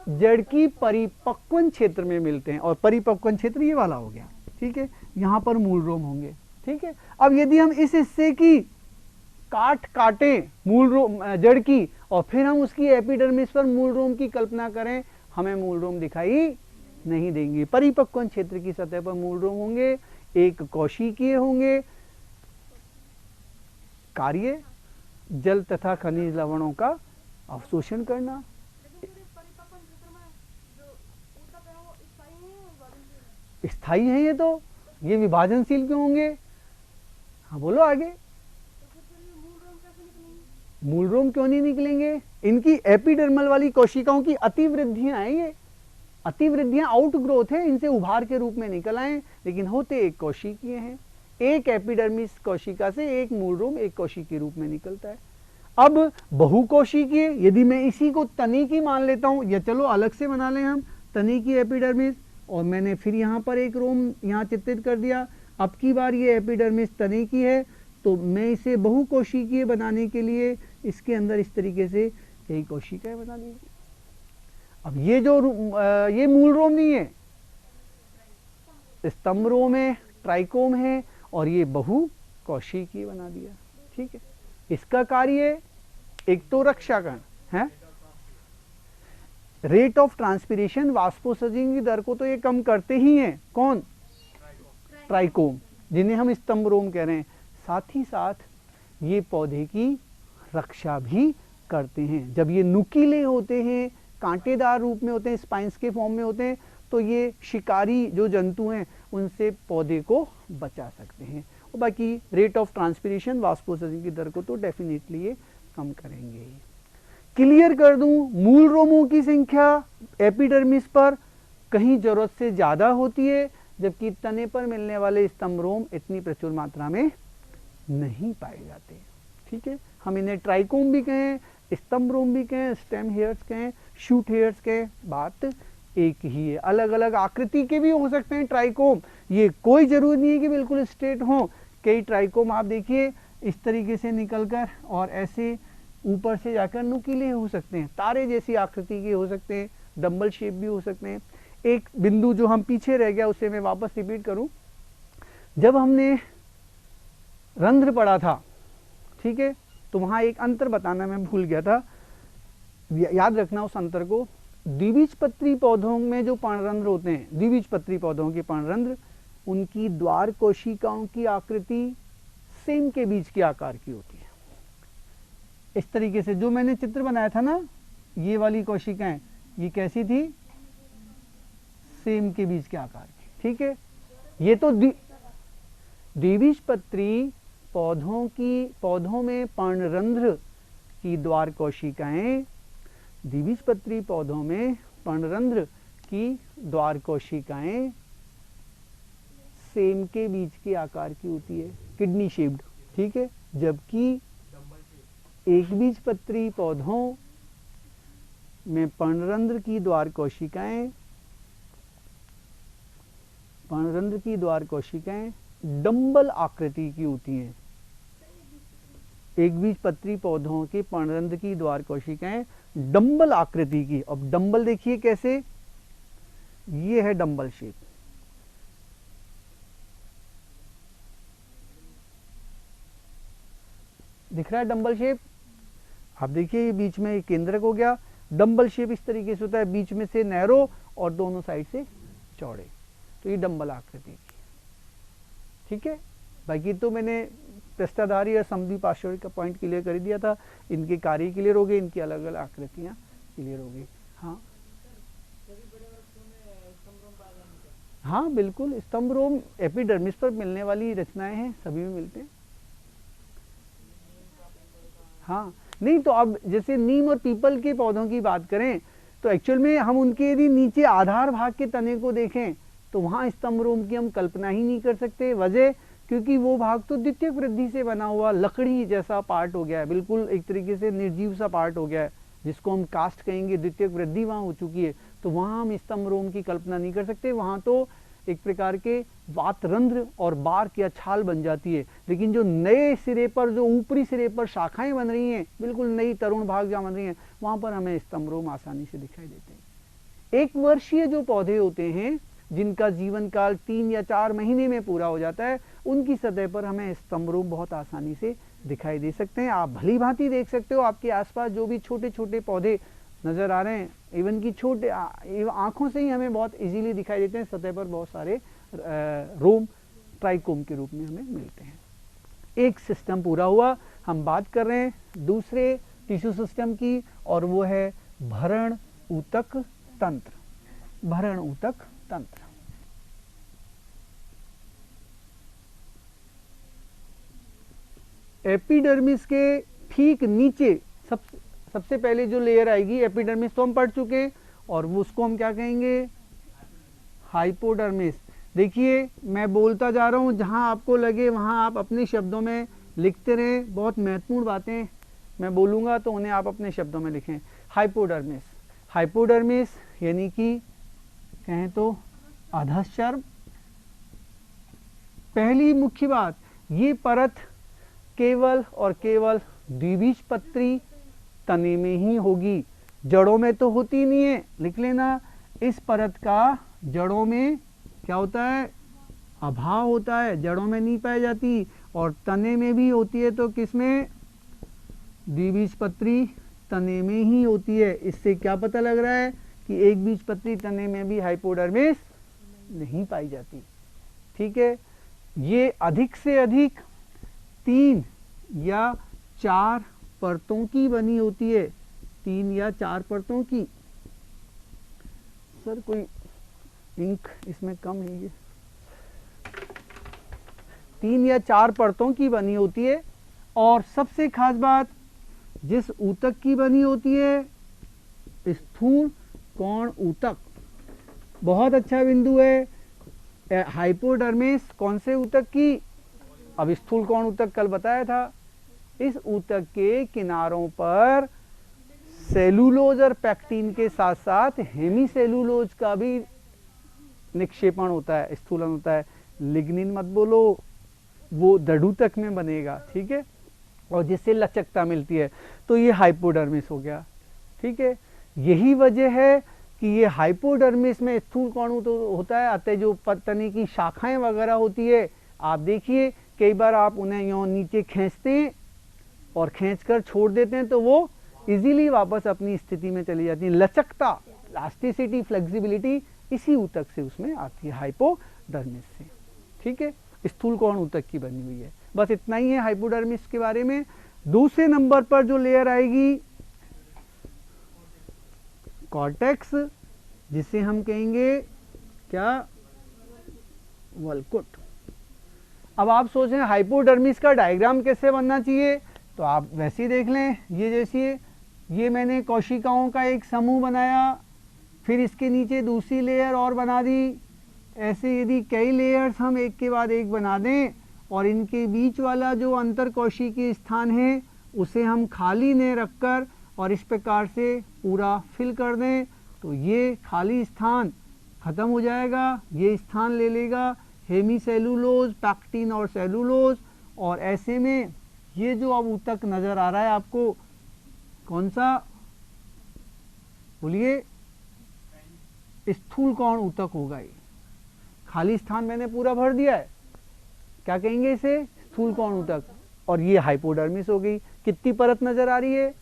जड़ की परिपक्वन क्षेत्र में मिलते हैं और परिपक्वन क्षेत्र ये वाला हो गया, ठीक है। यहाँ पर मूल रोम होंगे, ठीक है। अब यदि हम इस हिस्से की काटें मूल रोम जड़ की और फिर हम उसकी एपिडर्मिस पर मूल रोम की कल्पना करें, हमें मूल रोम दिखाई नहीं देंगे। परिपक्वन क्षेत्र की सतह पर मूल रोम होंगे, एक कोशिकीय होंगे। कार्य जल तथा खनिज लवणों का अवशोषण करना। स्थायी है ये विभाजनशील क्यों होंगे? हाँ बोलो आगे। मूल रोम क्यों नहीं निकलेंगे? इनकी एपिडर्मल वाली कोशिकाओं की अतिवृद्धियां हैं, ये अतिवृद्धियां आउट ग्रोथ है, इनसे उभार के रूप में निकल आए, लेकिन होते एक कोशिकीय हैं। एक एपिडर्मिस कोशिका से एक मूल रोम एक कोशिकीय रूप में निकलता है। अब बहुकोशिकीय, यदि मैं इसी को तनी की मान लेता हूं, या चलो अलग से बना लें हम तनी की एपिडर्मिस, और मैंने फिर यहाँ पर एक रोम यहाँ चित्रित कर दिया। अब की बार ये एपिडर्मिस तनी की है, तो मैं इसे बहुकोशिकीय बनाने के लिए इसके अंदर इस तरीके से कई कोशिकाएं बना दी। अब ये जो ये मूल रोम नहीं है, स्तंभ रोम है, ट्राइकोम है, और ये बहुकोशिकीय बना दिया, ठीक है। इसका कार्य एक तो रक्षाकरण है, रेट ऑफ ट्रांसपिरेशन, वाष्पोत्सर्जन की दर को तो ये कम करते ही हैं। कौन? ट्राइकोम, जिन्हें हम स्तंभ रोम कह रहे हैं। साथ ही साथ ये पौधे की रक्षा भी करते हैं। जब ये नुकीले होते हैं, कांटेदार रूप में होते हैं, स्पाइंस के फॉर्म में होते हैं, तो ये शिकारी जो जंतु हैं उनसे पौधे को बचा सकते हैं। और बाकी रेट ऑफ ट्रांसपिरेशन, वाष्पोत्सर्जन की दर को तो डेफिनेटली ये कम करेंगे ही। क्लियर कर दूं, मूल रोमों की संख्या एपिडर्मिस पर कहीं जरूरत से ज्यादा होती है, जबकि तने पर मिलने वाले स्तंभ रोम इतनी प्रचुर मात्रा में नहीं पाए जाते, ठीक है। हम इन्हें ट्राइकोम भी कहें, स्तंभ रोम भी कहें, स्टेम हेयर्स कहें, शूट हेयर्स कहें, बात एक ही है। अलग अलग आकृति के भी हो सकते हैं ट्राइकोम, ये कोई जरूरी नहीं है कि बिल्कुल स्ट्रेट हो। कई ट्राइकोम आप देखिए इस तरीके से निकलकर और ऐसे ऊपर से जाकर नुकीले हो सकते हैं, तारे जैसी आकृति के हो सकते हैं, डंबल शेप भी हो सकते हैं। एक बिंदु जो हम पीछे रह गया उसे मैं वापस रिपीट करूं, जब हमने रंध्र पढ़ा था, ठीक है, तो वहां एक अंतर बताना मैं भूल गया था, याद रखना उस अंतर को। द्विबीजपत्री पौधों में जो पर्णरंध्र होते हैं, द्विबीजपत्री पौधों के पर्णरंध्र, उनकी द्वार कोशिकाओं की आकृति सेम के बीज के आकार की होती है। इस तरीके से जो मैंने चित्र बनाया था ना, ये वाली कोशिकाएं, ये कैसी थी? सेम के बीज के आकार की, ठीक है। ये तो द्विबीजपत्री पौधों में पर्णरंध्र की द्वार कोशिकाएं, द्विबीजपत्री पौधों में पर्णरंध्र की द्वार कोशिकाएं सेम के बीच के आकार की होती है, किडनी शेप्ड, ठीक है। जबकि एक बीजपत्री पौधों में पर्णरंध्र की द्वार कोशिकाएं डंबल आकृति की होती हैं। एक बीजपत्री पौधों के पर्णरंध्र की द्वार कोशिकाएं डंबल आकृति की। अब डंबल देखिए कैसे, ये है डंबल शेप। दिख रहा है डंबल शेप? आप देखिए ये बीच में एक केंद्रक हो गया। डंबल शेप इस तरीके से होता है, बीच में से नैरो और दोनों साइड से चौड़े, तो ये डंबल आकृति की, ठीक है। बाकी तो मैंने पृष्ठाधारी और समद्वि पार्श्व का पॉइंट क्लियर कर दिया था। इनके कार्य क्लियर हो गए, इनकी अलग अलग आकृतियां क्लियर हो गई। हाँ हाँ बिल्कुल, स्तंभ रोम एपिडर्मिस पर मिलने वाली रचनाएं हैं, सभी में मिलते हैं। हाँ नहीं तो अब जैसे नीम और पीपल के पौधों की बात करें तो एक्चुअल में हम उनके यदि नीचे आधार भाग के तने को देखें तो वहां स्तंभ रोम की हम कल्पना ही नहीं कर सकते। वजह क्योंकि वो भाग तो द्वितीयक वृद्धि से बना हुआ लकड़ी जैसा पार्ट हो गया है, बिल्कुल एक तरीके से निर्जीव सा पार्ट हो गया है, जिसको हम कास्ट कहेंगे। द्वितीयक वृद्धि वहां हो चुकी है, तो वहां हम स्तंभ रोम की कल्पना नहीं कर सकते। वहां तो एक प्रकार के वातरंध्र और बार्क या छाल बन जाती है। लेकिन जो नए सिरे पर, जो ऊपरी सिरे पर शाखाएं बन रही हैं, बिल्कुल नई तरुण भाग जहां बन रही हैं, वहां पर हमें स्तंभ रोम आसानी से दिखाई देते हैं। एक वर्षीय जो पौधे होते हैं जिनका जीवन काल 3 या 4 महीने में पूरा हो जाता है, उनकी सतह पर हमें स्तंभ रोम बहुत आसानी से दिखाई दे सकते हैं। आप भली भांति देख सकते हो आपके आसपास जो भी छोटे छोटे पौधे नजर आ रहे हैं, इवन की छोटे आंखों से ही हमें बहुत इजीली दिखाई देते हैं। सतह पर बहुत सारे रोम ट्राइकोम के रूप में हमें मिलते हैं। एक सिस्टम पूरा हुआ। हम बात कर रहे हैं दूसरे टिश्यू सिस्टम की, और वो है भरण ऊतक तंत्र। भरण ऊतक तंत्र एपिडर्मिस के ठीक नीचे सबसे पहले जो लेयर आएगी, एपिडर्मिस तो हम पढ़ चुके, और वो उसको हम क्या कहेंगे, हाइपोडर्मिस। देखिए मैं बोलता जा रहा हूं, जहां आपको लगे वहां आप अपने शब्दों में लिखते रहें। बहुत महत्वपूर्ण बातें मैं बोलूंगा तो उन्हें आप अपने शब्दों में लिखें। हाइपोडर्मिस, हाइपोडर्मिस यानी कि कहें तो अधश्चर्म। पहली मुख्य बात, ये परत केवल और केवल द्विबीजपत्री तने में ही होगी, जड़ों में तो होती नहीं है। लिख लेना, इस परत का जड़ों में क्या होता है, अभाव होता है, जड़ों में नहीं पाई जाती। और तने में भी होती है तो किसमें, द्विबीजपत्री तने में ही होती है। इससे क्या पता लग रहा है कि एक बीजपत्री तने में भी हाइपोडर्मिस नहीं पाई जाती, ठीक है। ये अधिक से अधिक 3 या 4 परतों की बनी होती है, 3 या 4 परतों की। सर कोई इंक इसमें कम है, ये 3 या 4 परतों की बनी होती है। और सबसे खास बात, जिस ऊतक की बनी होती है, स्थूल कोण ऊतक। बहुत अच्छा बिंदु है। हाइपोडर्मिस कौन से ऊतक की, अब स्थूल कोण ऊतक कल बताया था। इस ऊतक के किनारों पर सेलुलोज और पैक्टिन के साथ साथ हेमीसेलुलोज का भी निक्षेपण होता है, स्थूलन होता है। लिग्निन मत बोलो, वो दृढ़ूतक में बनेगा, ठीक है, और जिससे लचकता मिलती है। तो ये हाइपोडर्मिस हो गया, ठीक है। यही वजह है कि ये हाइपोडर्मिस में स्थूल कोण तो होता है, अतः जो तने की शाखाएं वगैरह होती है, आप देखिए कई बार आप उन्हें यूं नीचे खींचते हैं और खींचकर छोड़ देते हैं तो वो इजीली वापस अपनी स्थिति में चली जाती है। लचकता, इलास्टिसिटी, फ्लेक्सिबिलिटी इसी ऊतक से उसमें आती है, हाइपोडर्मिस से, ठीक है। स्थूल कोण ऊतक की बनी हुई है। बस इतना ही है हाइपोडर्मिस के बारे में। दूसरे नंबर पर जो लेयर आएगी, कॉर्टेक्स, जिसे हम कहेंगे क्या, वल्कुट। अब आप सोच रहे हैं हाइपोडर्मिस का डायग्राम कैसे बनना चाहिए, तो आप वैसे ही देख लें। ये जैसे ये मैंने कोशिकाओं का एक समूह बनाया, फिर इसके नीचे दूसरी लेयर और बना दी। ऐसे यदि कई लेयर्स हम एक के बाद एक बना दें और इनके बीच वाला जो अंतर कोशिकीय स्थान है उसे हम खाली ने रखकर और इस प्रकार से पूरा फिल कर दें, तो ये खाली स्थान खत्म हो जाएगा। ये स्थान ले लेगा हेमी सेलुलोज, पैक्टिन और सेलुलोज, और ऐसे में ये जो अब ऊतक नजर आ रहा है आपको, कौन सा बोलिए, स्थूल कौन ऊतक होगा। ये खाली स्थान मैंने पूरा भर दिया है, क्या कहेंगे इसे, स्थूल कौन ऊतक। और ये हाइपोडर्मिस हो गई। कितनी परत नजर आ रही है,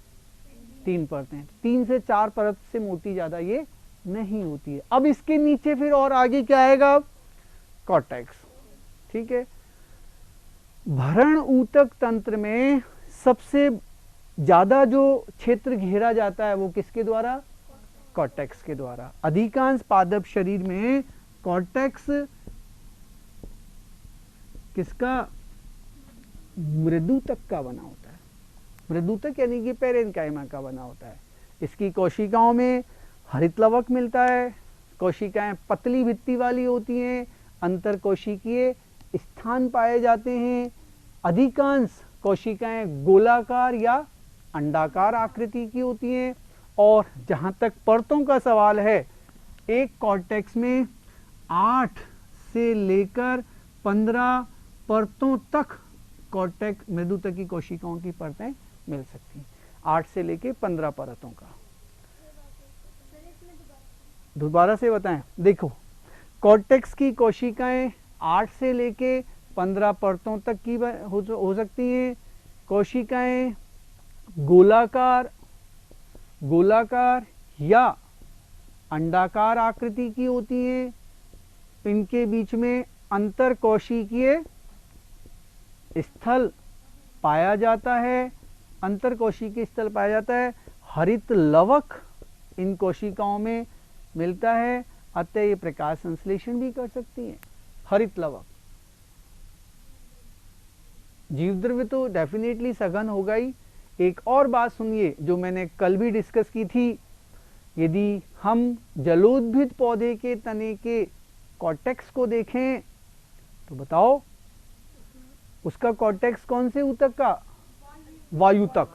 3 परतें। 3 से 4 परत से मोटी ज्यादा ये नहीं होती है। अब इसके नीचे फिर और आगे क्या आएगा, कॉर्टेक्स। ठीक है, भरण ऊतक तंत्र में सबसे ज्यादा जो क्षेत्र घेरा जाता है वो किसके द्वारा, कॉर्टेक्स के द्वारा। अधिकांश पादप शरीर में कॉर्टेक्स किसका, मृदुतक का बना होता है। मृदुतक यानी कि पेरेन्काइमा का बना होता है। इसकी कोशिकाओं में हरित लवक मिलता है। कोशिकाएं पतली भित्ति वाली होती हैं, अंतर कोशिकीय स्थान पाए जाते हैं। अधिकांश कोशिकाएं गोलाकार या अंडाकार आकृति की होती हैं। और जहां तक परतों का सवाल है, एक कॉर्टेक्स में 8 से लेकर 15 परतों तक कॉर्टेक्स मृदुतकी कोशिकाओं की परतें मिल सकती हैं। 8 से लेकर 15 परतों का। दोबारा से बताएं, देखो कॉर्टेक्स की कोशिकाएं 8 से लेके 15 परतों तक की हो सकती हैं। कोशिकाएं गोलाकार या अंडाकार आकृति की होती हैं। इनके बीच में अंतर कोशिकीय स्थल पाया जाता है। अंतर कोशिकीय स्थल पाया जाता है। हरित लवक इन कोशिकाओं में मिलता है, अतः ये प्रकाश संश्लेषण भी कर सकती हैं। हरित लवक, जीवद्रव्य तो डेफिनेटली सघन होगा ही। एक और बात सुनिए जो मैंने कल भी डिस्कस की थी, यदि हम जलोद्भिद पौधे के तने के कॉर्टेक्स को देखें तो बताओ उसका कॉर्टेक्स कौन से ऊतक का, वायुतक।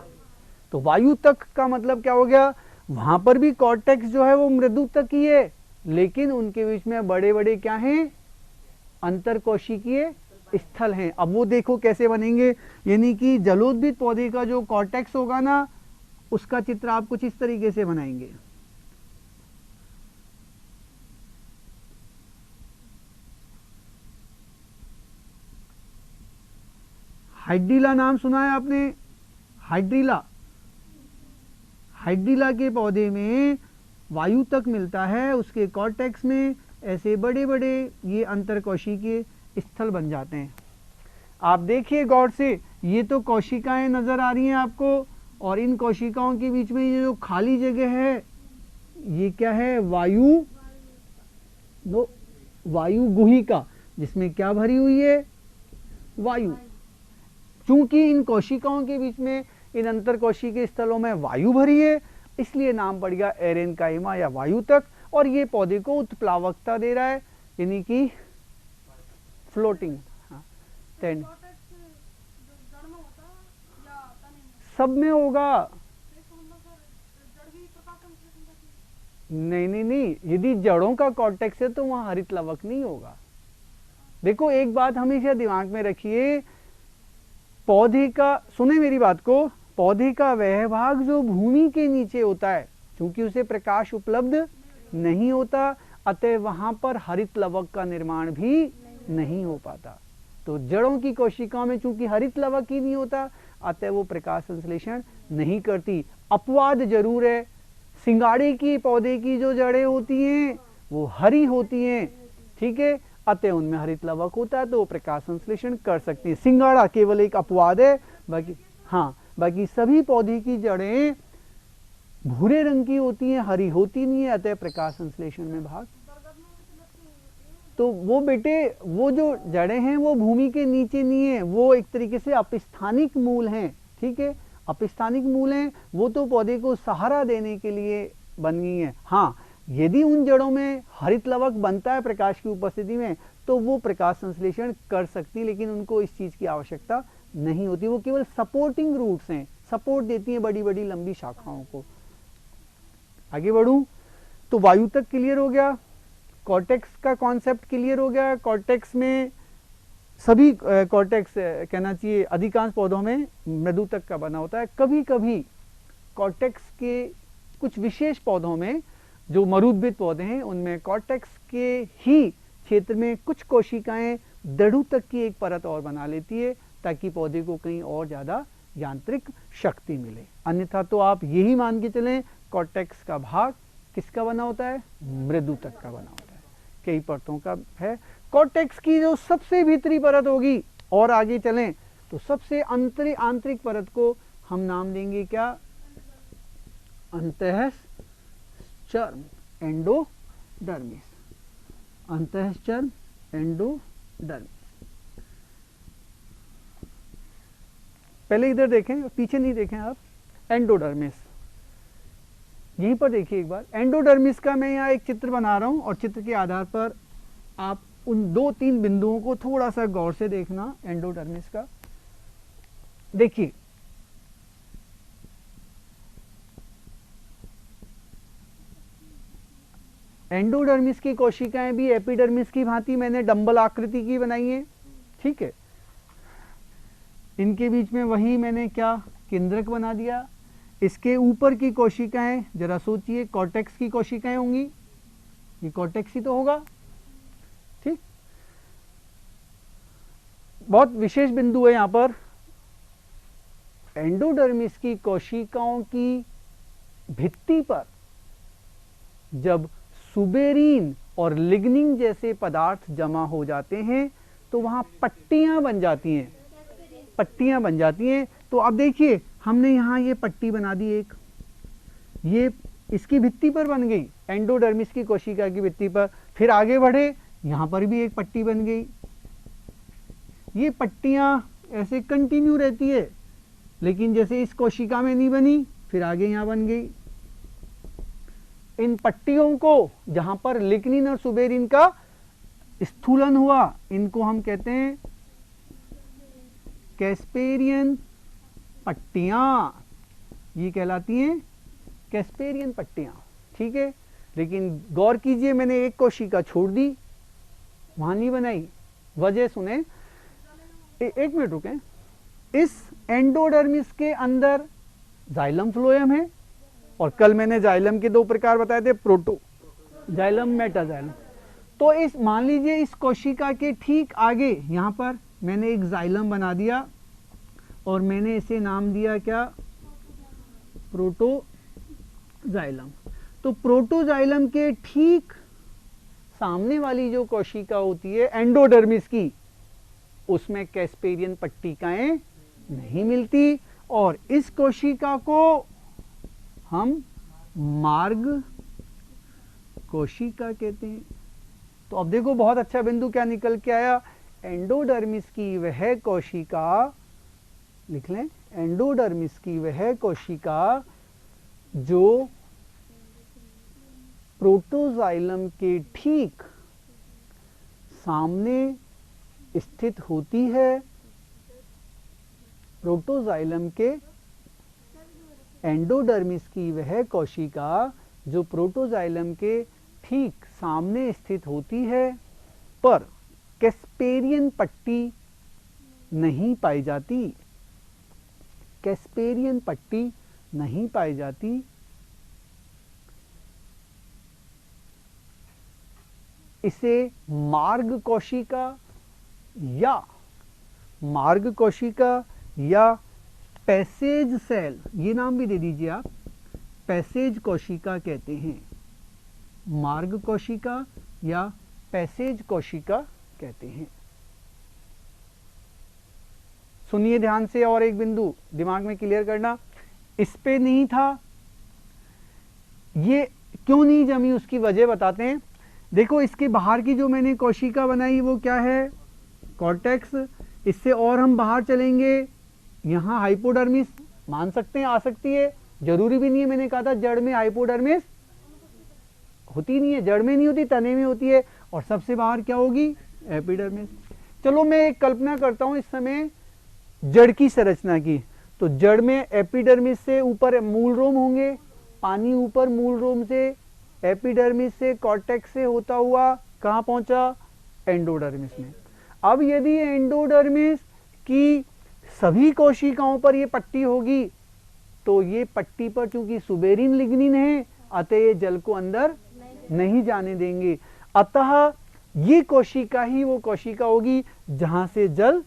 तो वायुतक का मतलब क्या हो गया, वहां पर भी कॉर्टेक्स जो है वो मृदुतक ही है, लेकिन उनके बीच में बड़े बड़े क्या हैं, अंतर कोशिकीय स्थल हैं। अब वो देखो कैसे बनेंगे, यानी कि जलोद्भिद पौधे का जो कॉर्टेक्स होगा ना, उसका चित्र आप कुछ इस तरीके से बनाएंगे। हाइड्रीला नाम सुना है आपने, हाइड्रीला। हाइड्रीला के पौधे में वायु तक मिलता है, उसके कॉर्टेक्स में ऐसे बड़े बड़े ये अंतर कोशिकीय स्थल बन जाते हैं। आप देखिए गौर से, ये तो कोशिकाएं नजर आ रही हैं आपको, और इन कोशिकाओं के बीच में ये जो खाली जगह है ये क्या है, वायु गुहिका, जिसमें क्या भरी हुई है, वायु। चूंकि इन कोशिकाओं के बीच में इन अंतर कोशिकीय स्थलों में वायु भरी है, इसलिए नाम पड़ गया एरेनकाइमा या वायुतक। और ये पौधे को उत्प्लावकता दे रहा है, यानी कि फ्लोटिंग। सब में होगा, नहीं, यदि जड़ों का कॉर्टेक्स है तो वहां हरित लवक नहीं होगा। देखो एक बात हमेशा दिमाग में रखिए, पौधे का, सुने मेरी बात को, पौधे का वह भाग जो भूमि के नीचे होता है, क्योंकि उसे प्रकाश उपलब्ध नहीं होता, अतः वहां पर हरित लवक का निर्माण भी नहीं हो पाता। तो जड़ों की कोशिकाओं में चूंकि हरित लवक ही नहीं होता, अतः वो प्रकाश संश्लेषण नहीं करती। अपवाद जरूर है, सिंगाड़े की पौधे की जो जड़ें होती हैं वो हरी होती हैं, ठीक है, अतः उनमें हरित लवक होता है तो वो प्रकाश संश्लेषण कर सकती है। सिंगाड़ा केवल एक अपवाद है, बाकी सभी पौधे की जड़ें भूरे रंग की होती हैं, हरी होती नहीं है, अतः प्रकाश संश्लेषण में भाग। तो वो बेटे, वो जो जड़ें हैं वो भूमि के नीचे नहीं है, वो एक तरीके से अपस्थानिक मूल हैं, ठीक है, अपस्थानिक मूल हैं, वो तो पौधे को सहारा देने के लिए बन गई हैं। हाँ, यदि उन जड़ों में हरित लवक बनता है प्रकाश की उपस्थिति में तो वो प्रकाश संश्लेषण कर सकती, लेकिन उनको इस चीज की आवश्यकता नहीं होती, वो केवल सपोर्टिंग रूट्स हैं, सपोर्ट देती हैं बड़ी बड़ी लंबी शाखाओं को। आगे बढ़ूं तो वायु तक क्लियर हो गया, कॉर्टेक्स का कॉन्सेप्ट क्लियर हो गया। कॉर्टेक्स में सभी कॉर्टेक्स कहना चाहिए अधिकांश पौधों में मृदु तक का बना होता है। कभी कभी कॉर्टेक्स के कुछ विशेष पौधों में जो मरुद्भिद पौधे हैं उनमें कॉर्टेक्स के ही क्षेत्र में कुछ कोशिकाएं दड़ू तक की एक परत और बना लेती है ताकि पौधे को कहीं और ज्यादा यांत्रिक शक्ति मिले। अन्यथा तो आप यही मान के चलें कॉर्टेक्स का भाग किसका बना होता है, मृदु तक का बना होता है, कई परतों का है। कॉर्टेक्स की जो सबसे भीतरी परत होगी और आगे चलें तो सबसे आंतरिक परत को हम नाम देंगे क्या, अंतःचर्म, एंडोडर्मिस, अंतःचर्म एंडोडर्मिस। पहले इधर देखें, पीछे नहीं देखें आप, एंडोडर्मिस यहीं पर देखिए एक बार। एंडोडर्मिस का मैं यहाँ एक चित्र बना रहा हूं और चित्र के आधार पर आप उन 2-3 बिंदुओं को थोड़ा सा गौर से देखना। एंडोडर्मिस का देखिए, एंडोडर्मिस की कोशिकाएं भी एपिडर्मिस की भांति मैंने डंबल आकृति की बनाई है, ठीक है। इनके बीच में वही मैंने क्या केंद्रक बना दिया। इसके ऊपर की कोशिकाएं जरा सोचिए, कॉर्टेक्स की कोशिकाएं होंगी, ये कॉर्टेक्स ही तो होगा, ठीक। बहुत विशेष बिंदु है यहां पर, एंडोडर्मिस की कोशिकाओं की भित्ति पर जब सुबेरीन और लिग्निन जैसे पदार्थ जमा हो जाते हैं तो वहां पट्टियां बन जाती हैं, पट्टियां बन जाती हैं। तो अब देखिए हमने यहां ये पट्टी बना दी एक, ये इसकी भित्ति पर बन गई, एंडोडर्मिस की कोशिका की भित्ति पर। फिर आगे बढ़े, यहां पर भी एक पट्टी बन गई। ये पट्टियां ऐसे कंटिन्यू रहती है, लेकिन जैसे इस कोशिका में नहीं बनी फिर आगे यहां बन गई। इन पट्टियों को जहां पर लिग्निन और सुबेरिन का स्थूलन हुआ, इनको हम कहते हैं कैस्पेरियन पट्टियां, ये कहलाती हैं कैस्पेरियन पट्टियां, ठीक है। लेकिन गौर कीजिए, मैंने एक कोशिका छोड़ दी, वहां नहीं बनाई, वजह सुने। एक मिनट रुकें। इस एंडोडर्मिस के अंदर जाइलम फ्लोएम है, और कल मैंने जाइलम के 2 प्रकार बताए थे, प्रोटो जाइलम, मेटाजाइलम। तो इस मान लीजिए इस कोशिका के ठीक आगे यहां पर मैंने एक जाइलम बना दिया और मैंने इसे नाम दिया क्या, प्रोटोजाइलम। तो प्रोटोजाइलम के ठीक सामने वाली जो कोशिका होती है एंडोडर्मिस की, उसमें कैस्पेरियन पट्टिकाएं नहीं मिलती, और इस कोशिका को हम मार्ग कोशिका कहते हैं। तो अब देखो बहुत अच्छा बिंदु क्या निकल के आया, एंडोडर्मिस की वह कोशिका, लिख लें, एंडोडर्मिस की वह कोशिका जो प्रोटोजाइलम के ठीक सामने स्थित होती है, प्रोटोजाइलम के, एंडोडर्मिस की वह कोशिका जो प्रोटोजाइलम के ठीक सामने स्थित होती है, पर कैस्पेरियन पट्टी नहीं पाई जाती, कैस्पेरियन पट्टी नहीं पाई जाती। इसे मार्ग कोशिका या पैसेज सेल, ये नाम भी दे दीजिए आप, पैसेज कोशिका कहते हैं। मार्ग कोशिका या पैसेज कोशिका कहते हैं। सुनिए ध्यान से, और एक बिंदु दिमाग में क्लियर करना, इस पे नहीं था, ये क्यों नहीं जमी उसकी वजह बताते हैं। देखो इसके बाहर की जो मैंने कोशिका बनाई वो क्या है, कॉर्टेक्स। इससे और हम बाहर चलेंगे, यहाँ हाइपोडर्मिस मान सकते हैं, आ सकती है, जरूरी भी नहीं है, मैंने कहा था जड़ में हाइपोडर्मिस होती नहीं है, जड़ में नहीं होती, तने में होती है। और सबसे बाहर क्या होगी? एपिडर्मिस। चलो मैं एक कल्पना करता हूं इस समय जड़ की संरचना की। तो जड़ में एपिडर्मिस से ऊपर मूल रोम होंगे, पानी ऊपर मूल रोम से, एपिडर्मिस से कॉर्टेक्स से होता हुआ कहां पहुंचा? एंडोडर्मिस में। अब यदि एंडोडर्मिस की सभी कोशिकाओं पर ये पट्टी होगी तो ये पट्टी पर चूंकि सुबेरिन लिग्निन है, अतः ये जल को अंदर नहीं जाने देंगे। अतः ये कोशिका ही वो कोशिका होगी जहां से जल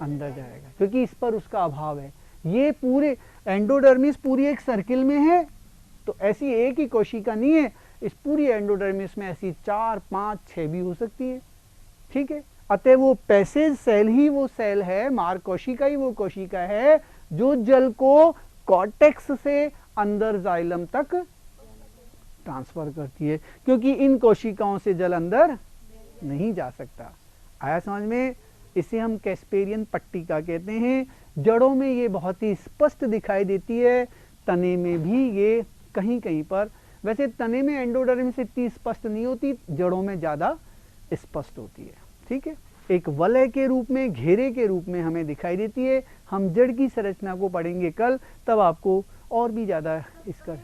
अंदर जाएगा, क्योंकि इस पर उसका अभाव है। ये पूरे एंडोडर्मिस पूरी एक सर्किल में है, तो ऐसी एक ही कोशिका नहीं है, इस पूरी एंडोडर्मिस में ऐसी 4, 5, 6 भी हो सकती है। ठीक है, अतः वो पैसेज सेल ही वो सेल है, मार्ग कोशिका ही वो कोशिका है जो जल को कॉर्टेक्स से अंदर जाइलम तक ट्रांसफर करती है, क्योंकि इन कोशिकाओं से जल अंदर नहीं जा सकता। आया समझ में? इसे हम कैस्पेरियन पट्टिका कहते हैं। जड़ों में ये बहुत ही स्पष्ट दिखाई देती है, तने में भी ये कहीं कहीं पर। वैसे तने में एंडोडर्मिस इतनी स्पष्ट नहीं होती, जड़ों में ज्यादा स्पष्ट होती है। ठीक है, एक वलय के रूप में, घेरे के रूप में हमें दिखाई देती है। हम जड़ की संरचना को पढ़ेंगे कल, तब आपको और भी ज्यादा इसका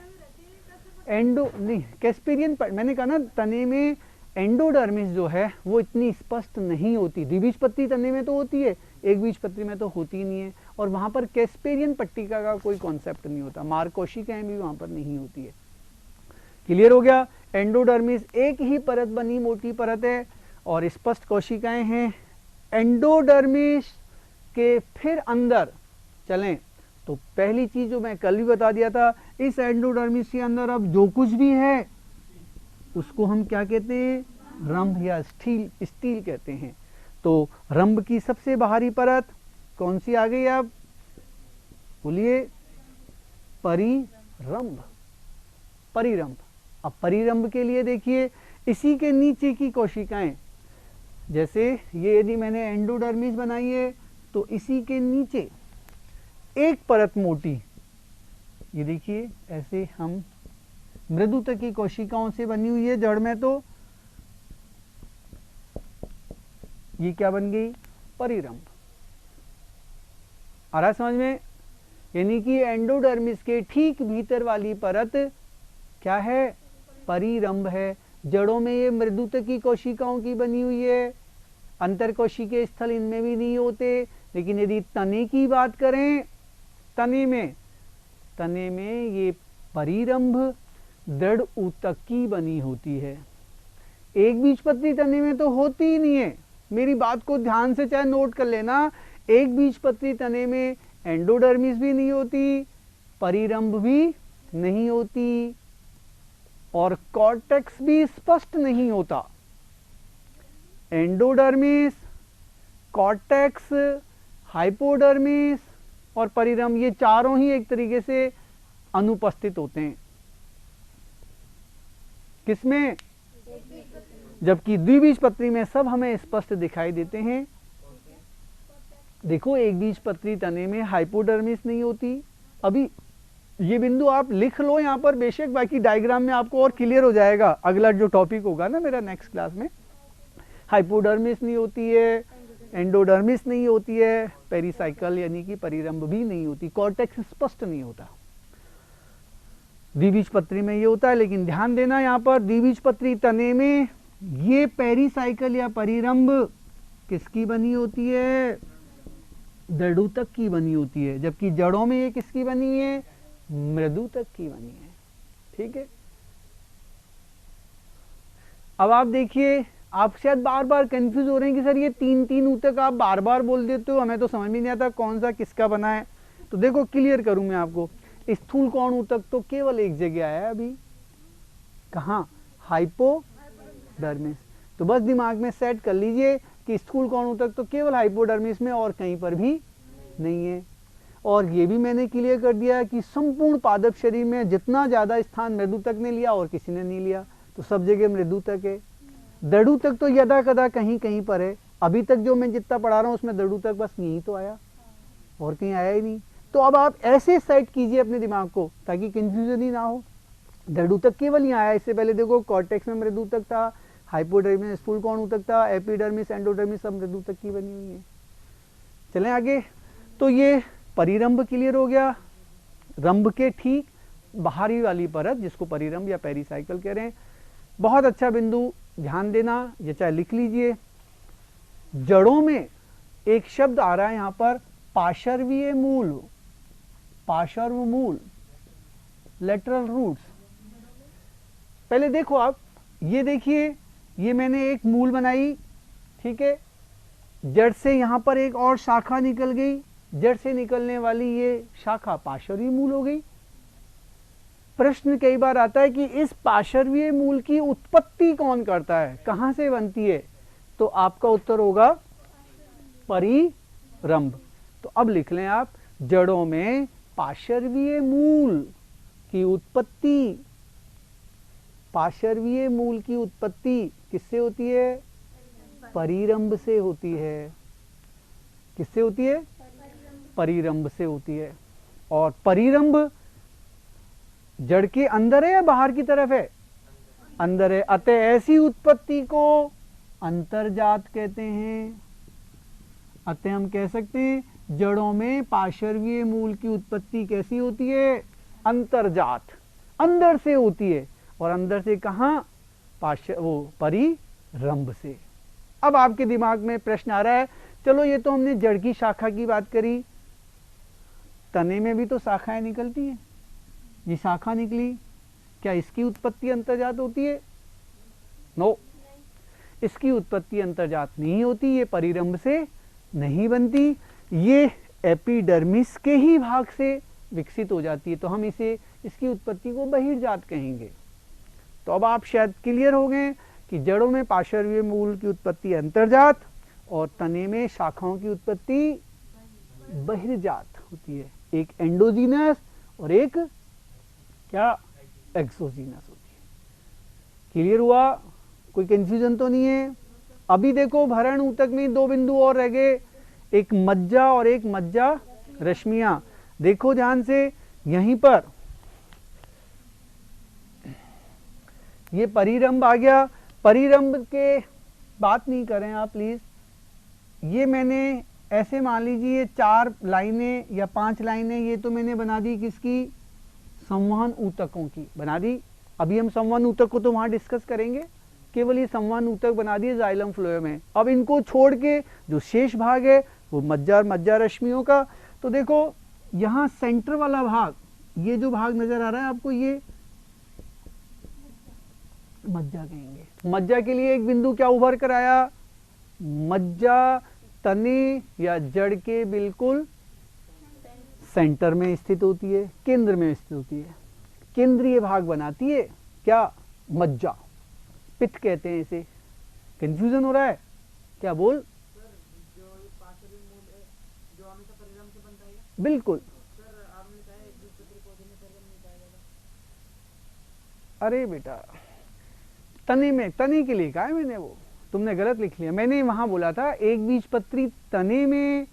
एंडो नहीं कैस्पेरियन मैंने कहा ना, तने में एंडोडर्मिस जो है वो इतनी स्पष्ट नहीं होती। द्विबीजपत्री तने में तो होती है, एक बीजपत्री में तो होती नहीं है, और वहां पर कैस्पेरियन पट्टिका का कोई कॉन्सेप्ट नहीं होता। मार्ग कोशिकाएं भी वहां पर नहीं होती है। क्लियर हो गया? एंडोडर्मिस एक ही परत बनी मोटी परत है और स्पष्ट कोशिकाएं हैं। एंडोडर्मिस के फिर अंदर चलें तो पहली चीज जो मैं कल भी बता दिया था, इस एंडोडर्मिस के अंदर अब जो कुछ भी है उसको हम क्या कहते हैं? रंभ या स्टील कहते हैं। तो रंभ की सबसे बाहरी परत कौन सी आ गई? अब बोलिए, परिरंभ। परिरंभ। अब परिरंभ के लिए देखिए, इसी के नीचे की कोशिकाएं, जैसे ये यदि मैंने एंडोडर्मिस बनाई है तो इसी के नीचे एक परत मोटी, ये देखिए ऐसे हम मृदुतक की कोशिकाओं से बनी हुई है जड़ में, तो ये क्या बन गई? परिरंभ। आ रहा समझ में? यानी कि एंडोडर्मिस के ठीक भीतर वाली परत क्या है? परिरंभ है। जड़ों में ये मृदुतकी कोशिकाओं की बनी हुई है, अंतर कोशिकीय स्थल इनमें भी नहीं होते। लेकिन यदि तने की बात करें, तने में ये परिरंभ दृढ़ ऊतक की बनी होती है। एक बीजपत्री तने में तो होती ही नहीं है। मेरी बात को ध्यान से चाहे नोट कर लेना, एक बीजपत्री तने में एंडोडर्मिस भी नहीं होती, परिरंभ भी नहीं होती, और कॉर्टेक्स भी स्पष्ट नहीं होता। एंडोडर्मिस, कॉर्टेक्स, हाइपोडर्मिस और परिरंभ, ये चारों ही एक तरीके से अनुपस्थित होते हैं। किसमें? जबकि द्विबीजपत्री में सब हमें स्पष्ट दिखाई देते हैं। देखो, एक बीजपत्री तने में हाइपोडर्मिस नहीं होती। अभी ये बिंदु आप लिख लो यहां पर, बेशक बाकी डायग्राम में आपको और क्लियर हो जाएगा। अगला जो टॉपिक होगा ना मेरा नेक्स्ट क्लास में, हाइपोडर्मिस नहीं होती है, एंडोडर्मिस नहीं होती है, पेरिसाइकल यानी कि परिरंभ भी नहीं होती, कॉर्टेक्स स्पष्ट नहीं होता। द्विबीजपत्री में ये होता है। लेकिन ध्यान देना, यहां पर द्विबीजपत्री तने में ये पेरिसाइकल या परिरंभ किसकी बनी होती है? दृढ़ूतक की बनी होती है। जबकि जड़ों में ये किसकी बनी है? मृदुतक की बनी है। ठीक है, अब आप देखिए, आप शायद बार बार कंफ्यूज हो रहे हैं कि सर ये 3 ऊतक आप बार बार बोल देते हो, हमें तो समझ में नहीं आता कौन सा किसका बना है। तो देखो, क्लियर करूं मैं आपको, स्थूल कोण ऊतक तो केवल एक जगह है अभी। कहां? हाइपोडर्मिस। तो बस दिमाग में सेट कर लीजिए कि स्थूल कोण ऊतक तो केवल हाइपोडर्मिस में, और कहीं पर भी नहीं है। और ये भी मैंने क्लियर कर दिया कि संपूर्ण पादप शरीर में जितना ज्यादा स्थान मृदुतक ने लिया और किसी ने नहीं लिया, तो सब जगह मृदुतक है। दृढ़ूतक तो यदा कदा कहीं कहीं पर है। अभी तक जो मैं जितना पढ़ा रहा हूं उसमें दृढ़ूतक बस यही तो आया, और कहीं आया ही नहीं। तो अब आप ऐसे सेट कीजिए अपने दिमाग को ताकि कंफ्यूजन ही ना हो। मृदुतक केवल यहाँ आया, इससे पहले देखो कॉर्टेक्स में मृदुतक था, हाइपोडर्मिस में स्थूल कोण ऊतक था, एपिडर्मिस एंडोडर्मिस सब मृदुतक की बनी हुई है। चलें आगे। तो ये परिरंभ क्लियर हो गया। रंभ के ठीक बाहरी वाली परत जिसको परिरंभ या पेरिसाइकल कह रहे हैं। बहुत अच्छा बिंदु, ध्यान देना, ये चाहे लिख लीजिए। जड़ों में एक शब्द आ रहा है यहां पर, पार्श्वीय मूल, पार्श्व मूल, लेटरल रूट्स। पहले देखो आप, ये देखिए, ये मैंने एक मूल बनाई, ठीक है, जड़ से यहां पर एक और शाखा निकल गई, जड़ से निकलने वाली ये शाखा पार्श्वीय मूल हो गई। प्रश्न कई बार आता है कि इस पार्श्वीय मूल की उत्पत्ति कौन करता है, कहां से बनती है, तो आपका उत्तर होगा परिरंभ। तो अब लिख लें आप, जड़ों में पार्श्वीय मूल की उत्पत्ति, पार्श्वीय मूल की उत्पत्ति किससे होती है, परिरंभ से होती है। किससे होती है, परिरंभ से होती है। और परिरंभ जड़ के अंदर है या बाहर की तरफ है, अंदर है। अतः ऐसी उत्पत्ति को अंतर्जात कहते हैं। अतः हम कह सकते हैं जड़ों में पार्श्वीय मूल की उत्पत्ति कैसी होती है, अंतर्जात, अंदर से होती है। और अंदर से कहां, वो परिरंभ से। अब आपके दिमाग में प्रश्न आ रहा है, चलो ये तो हमने जड़ की शाखा की बात करी, तने में भी तो शाखाएं निकलती हैं, ये शाखा निकली, क्या इसकी उत्पत्ति अंतर्जात होती है? नो, इसकी उत्पत्ति अंतर्जात नहीं होती, ये परिरंभ से नहीं बनती, ये एपिडर्मिस के ही भाग से विकसित हो जाती है। तो हम इसे, इसकी उत्पत्ति को बहिर्जात कहेंगे। तो अब आप शायद क्लियर हो गए कि जड़ों में पार्श्वीय मूल की उत्पत्ति अंतर्जात और तने में शाखाओं की उत्पत्ति बहिर्जात होती है। एक एंडोजीनस और एक क्या, एक्सोजीनस होती है। क्लियर हुआ, कोई कंफ्यूजन तो नहीं है? अभी देखो भरण ऊतक में दो बिंदु और रह गए, एक मज्जा और एक मज्जा रश्मियां। देखो ध्यान से, यहीं पर ये परिरंभ आ गया। परिरंभ के बात नहीं करें आप प्लीज। ये मैंने ऐसे मान लीजिए 4 लाइनें या 5 लाइनें, ये तो मैंने बना दी किसकी, संवहन ऊतकों की बना दी। अभी हम संवहन ऊतक को तो वहां डिस्कस करेंगे, केवल ये संवहन ऊतक बना दिए जाइलम फ्लोएम में। अब इनको छोड़ के जो शेष भाग है वो मज्जा और मज्जा रश्मियों का। तो देखो यहाँ सेंटर वाला भाग, ये जो भाग नजर आ रहा है आपको, ये मज्जा कहेंगे। मज्जा के लिए एक बिंदु क्या उभर कर आया, मज्जा तने या जड़ के बिल्कुल सेंटर में स्थित होती है, केंद्र में स्थित होती है, केंद्रीय भाग बनाती है क्या, मज्जा, पित्त कहते हैं इसे। कंफ्यूजन हो रहा है क्या, बोल? बिल्कुल। अरे बेटा, तने में, तने के लिए कहा है मैंने, वो तुमने गलत लिख लिया। मैंने वहां बोला था एक बीजपत्री तने में,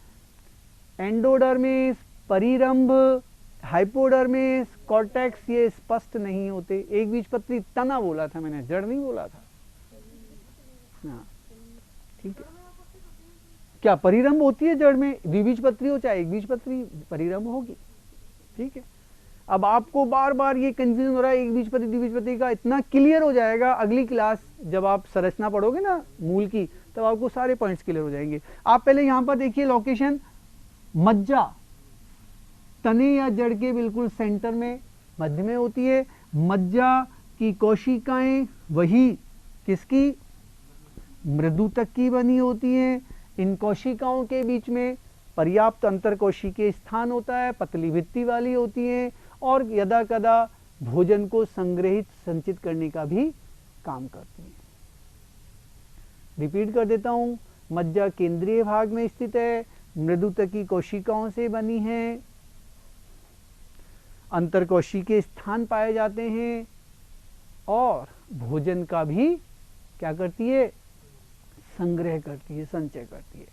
एंडोडर्मिस, परिरंभ, हाइपोडर्मिस, कॉर्टेक्स ये स्पष्ट नहीं होते। एक बीजपत्री तना बोला था मैंने, जड़ नहीं बोला था। हाँ ठीक है। क्या परिरंभ होती है जड़ में, द्विबीजपत्री हो चाहे एक बीजपत्री, परिरंभ होगी। ठीक है। अब आपको बार बार ये कंफ्यूजन हो रहा है एक बीजपत्री द्विबीजपत्री का, इतना क्लियर हो जाएगा अगली क्लास जब आप संरचना पढ़ोगे ना मूल की, तब आपको सारे पॉइंट्स क्लियर हो जाएंगे। आप पहले यहां पर देखिए लोकेशन, मज्जा तने या जड़ के बिल्कुल सेंटर में मध्य में होती है। मज्जा की कोशिकाएं वही किसकी, मृदुतक की बनी होती हैं। इन कोशिकाओं के बीच में पर्याप्त अंतर कोशिकीय स्थान होता है, पतली भित्ति वाली होती हैं और यदा कदा भोजन को संग्रहित संचित करने का भी काम करती हैं। रिपीट कर देता हूं, मज्जा केंद्रीय भाग में स्थित है, मृदुतकी कोशिकाओं से बनी है, अंतरकोशिकीय स्थान पाए जाते हैं और भोजन का भी क्या करती है, संग्रह करती है, संचय करती है।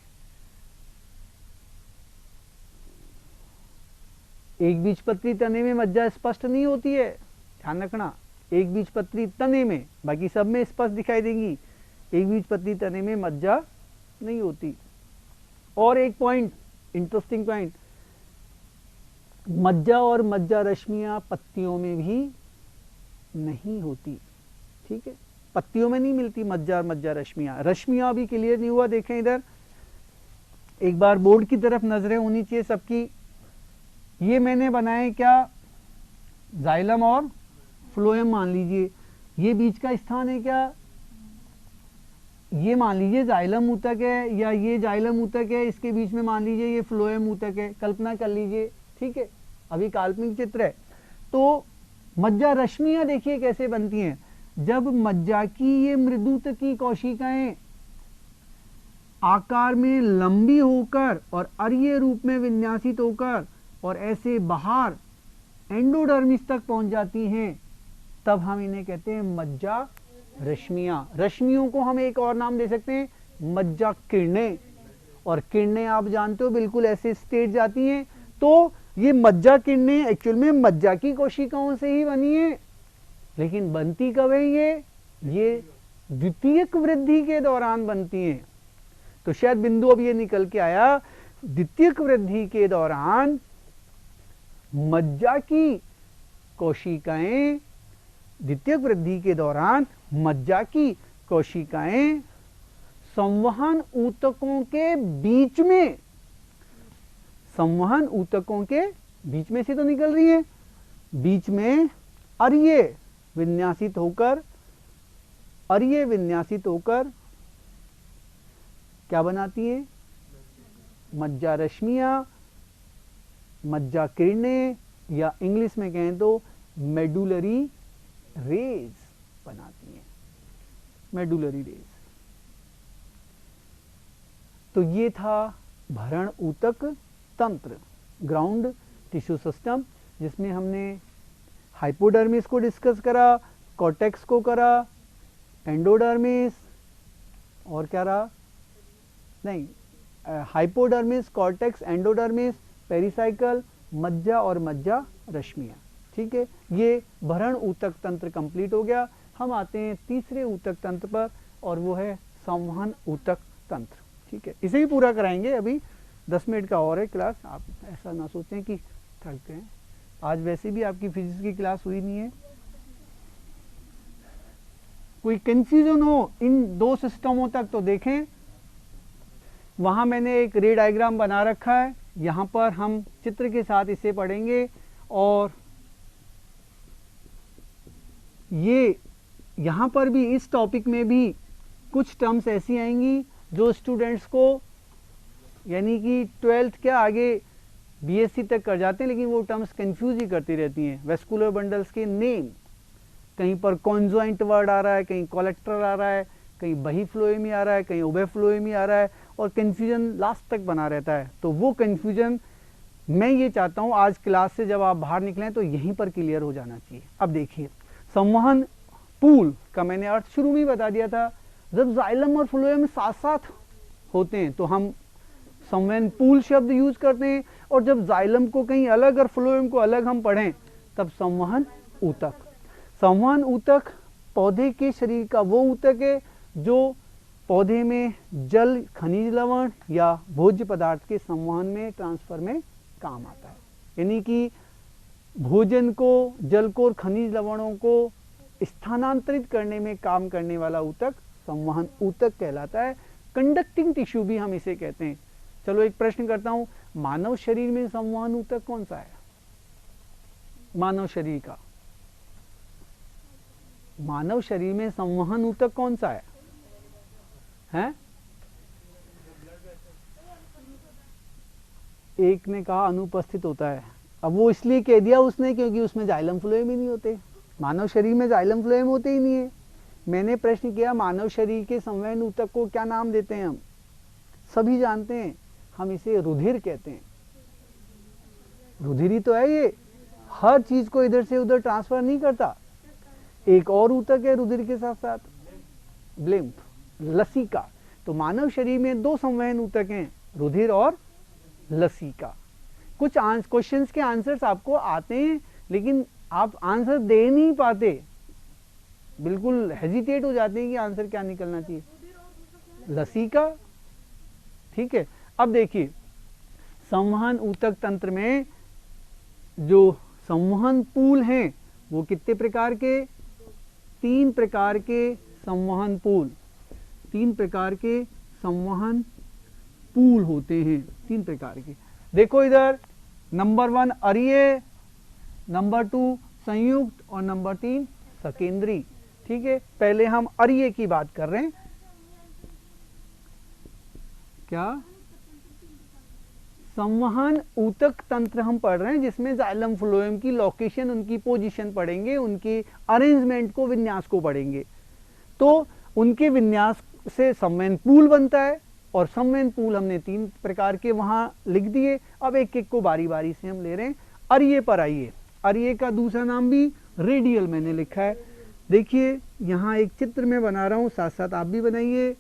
एक बीजपत्री तने में मज्जा स्पष्ट नहीं होती है, ध्यान रखना। एक बीजपत्री तने में, बाकी सब में स्पष्ट दिखाई देंगी, एक बीजपत्री तने में मज्जा नहीं होती। और एक पॉइंट, इंटरेस्टिंग पॉइंट, मज्जा और मज्जा रश्मियां पत्तियों में भी नहीं होती। ठीक है, पत्तियों में नहीं मिलती मज्जा और मज्जा रश्मियां। रश्मियां अभी क्लियर नहीं हुआ, देखें इधर एक बार बोर्ड की तरफ नजरें होनी चाहिए सबकी। ये मैंने बनाए क्या, जाइलम और फ्लोएम मान लीजिए, ये बीच का स्थान है क्या, ये मान लीजिए जाइलम ऊतक है या ये जाइलम ऊतक है, इसके बीच में मान लीजिए ये फ्लोएम ऊतक है, कल्पना कर लीजिए। ठीक है, अभी काल्पनिक चित्र है। तो मज्जा रश्मियां देखिए कैसे बनती हैं। जब मज्जा की ये मृदुतकी कोशिकाएं आकार में लंबी होकर और अरीय रूप में विन्यासित होकर और ऐसे बाहर एंडोडर्मिस तक पहुंच जाती हैं, तब हम इन्हें कहते हैं मज्जा रश्मियां। रश्मियों को हम एक और नाम दे सकते हैं, मज्जा किरणें। और किरणें आप जानते हो बिल्कुल ऐसे स्टेट जाती हैं। तो ये मज्जा किरणें एक्चुअल में मज्जा की कोशिकाओं से ही बनी है, लेकिन बनती कब है ये द्वितीयक वृद्धि के दौरान बनती हैं। तो शायद बिंदु अब ये निकल के आया, द्वितीयक वृद्धि के दौरान मज्जा की कोशिकाएं, द्वितीयक वृद्धि के दौरान मज्जा की कोशिकाएं संवहन ऊतकों के बीच में, संवहन ऊतकों के बीच में से तो निकल रही है, बीच में अरीय विन्यासित होकर, अरीय विन्यासित होकर क्या बनाती है, मज्जा रश्मियां, मज्जा किरणें, या इंग्लिश में कहें तो मेडुलरी रेज बनाती हैं, मेडुलरी रेज। तो ये था भरण ऊतक तंत्र, ग्राउंड टिश्यू सिस्टम, जिसमें हमने हाइपोडर्मिस को डिस्कस करा, कॉर्टेक्स को करा, एंडोडर्मिस और क्या रहा, नहीं, हाइपोडर्मिस, कॉर्टेक्स, एंडोडर्मिस, पेरिसाइकल, मज्जा और मज्जा रश्मियां। ठीक है, ये भरण ऊतक तंत्र कंप्लीट हो गया। हम आते हैं तीसरे ऊतक तंत्र पर, और वो है संवहन ऊतक तंत्र। ठीक है, इसे भी पूरा कराएंगे, अभी 10 मिनट का और है क्लास, आप ऐसा ना सोचें कि थक गए। आज वैसे भी आपकी फिजिक्स की क्लास हुई नहीं है। कोई कंफ्यूजन हो इन दो सिस्टमों तक तो देखें, वहां मैंने एक रे डायग्राम बना रखा है, यहां पर हम चित्र के साथ इसे पढ़ेंगे। और ये यहां पर भी इस टॉपिक में भी कुछ टर्म्स ऐसी आएंगी जो स्टूडेंट्स को, यानी कि 12th के आगे बीएससी तक कर जाते हैं, लेकिन वो टर्म्स कंफ्यूज ही करती रहती हैं। वेस्कुलर बंडल्स के नेम, कहीं पर कॉन्जॉइंट वर्ड आ रहा है, कहीं कोलेक्टर आ रहा है, कहीं बही फ्लोएमी आ रहा है, कहीं उभय फ्लोएमी आ रहा है, और कंफ्यूजन लास्ट तक बना रहता है। तो वो कंफ्यूजन मैं ये चाहता हूँ आज क्लास से जब आप बाहर निकलें तो यहीं पर क्लियर हो जाना चाहिए। अब देखिए, संवहन पूल का मैंने अर्थ शुरू में ही बता दिया था। जब जाइलम और फ्लोएम साथ साथ होते हैं तो हम संवहन पूल शब्द यूज करते हैं, और जब जाइलम को कहीं अलग और फ्लोएम को अलग हम पढ़ें तब संवहन ऊतक। संवहन ऊतक पौधे के शरीर का वो ऊतक है जो पौधे में जल, खनिज लवण या भोज्य पदार्थ के संवहन में, ट्रांसफर में काम आता है। यानी कि भोजन को, जल को और खनिज लवणों को स्थानांतरित करने में काम करने वाला ऊतक संवहन ऊतक कहलाता है। कंडक्टिंग टिश्यू भी हम इसे कहते हैं। चलो एक प्रश्न करता हूं, मानव शरीर में संवहन ऊतक कौन सा है? मानव शरीर का, मानव शरीर में संवहन ऊतक कौन सा है? हैं? एक ने कहा अनुपस्थित होता है। अब वो इसलिए कह दिया उसने क्योंकि उसमें जाइलम फ्लोएम ही नहीं होते। मानव शरीर में जाइलम फ्लोएम होते ही नहीं है। मैंने प्रश्न किया मानव शरीर के संवहन ऊतक को क्या नाम देते हैं? हम सभी जानते हैं, हम इसे रुधिर कहते हैं। रुधिर ही तो है ये, हर चीज को इधर से उधर ट्रांसफर नहीं करता। एक और ऊतक है रुधिर के साथ साथ, ब्लिम्फ, लसिका। तो मानव शरीर में दो संवहन ऊतक हैं, रुधिर और लसिका। कुछ क्वेश्चंस के आंसर्स आपको आते हैं लेकिन आप आंसर दे नहीं पाते, बिल्कुल हेजिटेट हो जाते हैं कि आंसर क्या निकलना चाहिए, लसिका। ठीक है, अब देखिए संवहन ऊतक तंत्र में जो संवहन पूल हैं वो कितने प्रकार के, 3 प्रकार के संवहन पूल, 3 प्रकार के संवहन पूल होते हैं, 3 प्रकार के। देखो इधर नंबर 1 अरीय, नंबर 2 संयुक्त और नंबर 3 सकेंद्री। ठीक है, पहले हम अरीय की बात कर रहे हैं। क्या संवहन ऊतक तंत्र हम पढ़ रहे हैं जिसमें जाइलम फ्लोएम की लोकेशन, उनकी पोजीशन पढ़ेंगे, उनकी अरेंजमेंट को, विन्यास को पढ़ेंगे। तो उनके विन्यास से संवहन पूल बनता है और संवहन पूल हमने 3 प्रकार के वहां लिख दिए। अब एक एक को बारी बारी से हम ले रहे हैं। अरीय पर आइए, अरीय का दूसरा नाम भी रेडियल मैंने लिखा है। देखिए यहां एक चित्र में बना रहा हूं, साथ साथ आप भी बनाइए।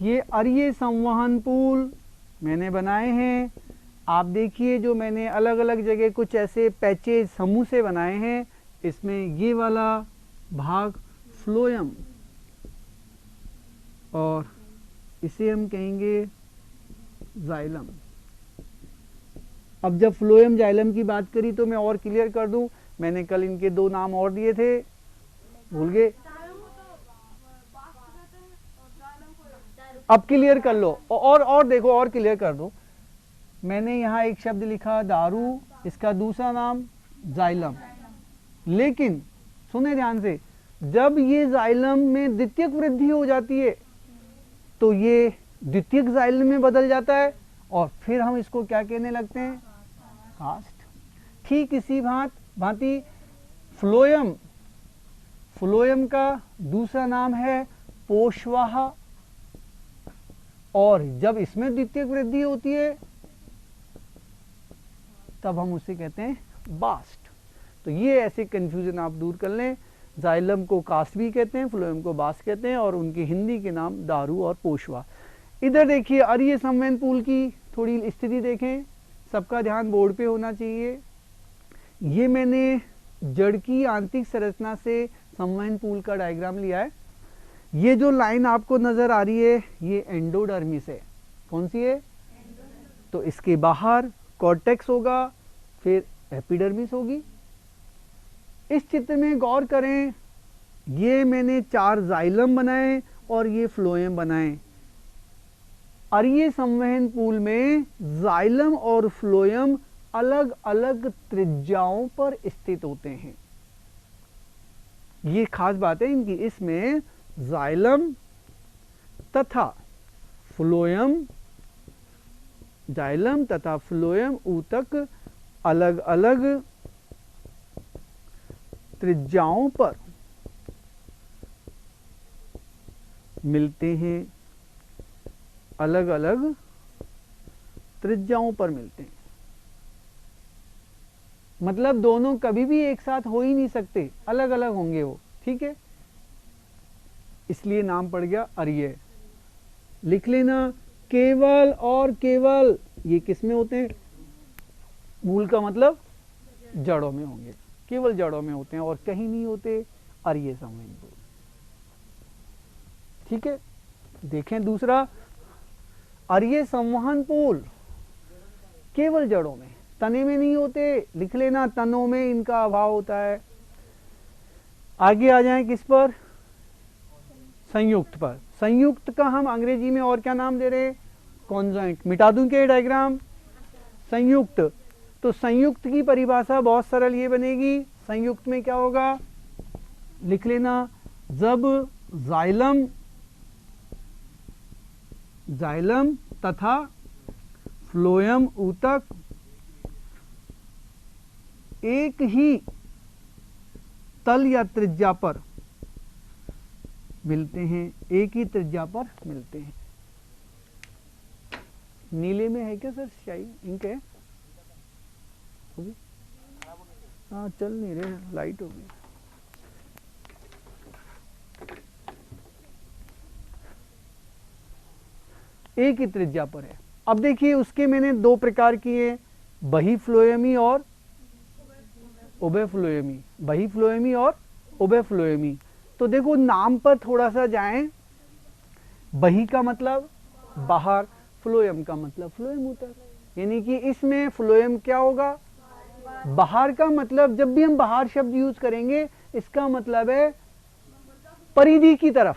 ये अरीय संवहन पूल मैंने बनाए हैं। आप देखिए जो मैंने अलग अलग जगह कुछ ऐसे पैचेज समूह से बनाए हैं, इसमें ये वाला भाग फ्लोएम और इसे हम कहेंगे जाइलम। अब जब फ्लोएम जाइलम की बात करी तो मैं और क्लियर कर दूं, मैंने कल इनके 2 नाम और दिए थे, भूल गए, अब क्लियर कर लो। और देखो और क्लियर कर दो, मैंने यहाँ एक शब्द लिखा दारू, इसका दूसरा नाम जाइलम। लेकिन सुने ध्यान से, जब ये जाइलम में द्वितीयक वृद्धि हो जाती है तो ये द्वितीयक जाइलम में बदल जाता है और फिर हम इसको क्या कहने लगते हैं, कास्ट। ठीक इसी भांति फ्लोएम, फ्लोएम का दूसरा नाम है पोषवाह और जब इसमें द्वितीयक वृद्धि होती है तब हम उसे कहते हैं बास्ट। तो ये ऐसे कंफ्यूजन आप दूर कर लें। जाइलम को कास्ट भी कहते हैं, फ्लोएम को बास्ट कहते हैं और उनके हिंदी के नाम दारू और पोषवा। इधर देखिए अरीय संवहन पूल की थोड़ी स्थिति देखें, सबका ध्यान बोर्ड पे होना चाहिए। ये मैंने जड़ की आंतरिक संरचना से संवहन पूल का डायग्राम लिया है। ये जो लाइन आपको नजर आ रही है ये एंडोडर्मिस है। कौन सी है? तो इसके बाहर कॉर्टेक्स होगा, फिर एपिडर्मिस होगी। इस चित्र में गौर करें, ये मैंने 4 जाइलम बनाए और ये फ्लोएम बनाए। अरीय संवहन पूल में जाइलम और फ्लोएम अलग अलग त्रिज्याओं पर स्थित होते हैं। ये खास बात है इनकी, इसमें जाइलम तथा फ्लोएम, जाइलम तथा फ्लोएम ऊतक अलग अलग त्रिज्याओं पर मिलते हैं, अलग अलग त्रिज्याओं पर मिलते हैं। मतलब दोनों कभी भी एक साथ हो ही नहीं सकते, अलग अलग होंगे वो। ठीक है, इसलिए नाम पड़ गया अरीय। लिख लेना, केवल और केवल ये किसमें होते हैं? मूल का मतलब जड़ों में होंगे, केवल जड़ों में होते हैं और कहीं नहीं होते। अरीय संवहन पूल। ठीक है, देखें दूसरा, अरीय संवहन पूल केवल जड़ों में, तने में नहीं होते। लिख लेना, तनों में इनका अभाव होता है। आगे आ जाएं किस पर? संयुक्त पर। संयुक्त का हम अंग्रेजी में और क्या नाम दे रहे हैं? कॉन्जॉइंट। मिटा दूं क्या डायग्राम? संयुक्त। तो संयुक्त की परिभाषा बहुत सरल ये बनेगी, संयुक्त में क्या होगा? लिख लेना, जब जाइलम तथा फ्लोएम ऊतक एक ही तल या त्रिज्या पर मिलते हैं, एक ही त्रिज्या पर मिलते हैं। नीले में है क्या सर स्याही इंक है? होगी? हाँ चल नहीं रहे, लाइट हो गई। एक ही त्रिज्या पर है। अब देखिए उसके मैंने दो प्रकार किए, बही फ्लोएमी और उभय फ्लोएमी, बही फ्लोएमी और उभय फ्लोएमी। तो देखो नाम पर थोड़ा सा जाएं, बही का मतलब बाहर, फ्लोएम का मतलब फ्लोएम ऊतक, यानी कि इसमें फ्लोएम क्या होगा? बाहर का मतलब, जब भी हम बाहर शब्द यूज करेंगे इसका मतलब है परिधि की तरफ,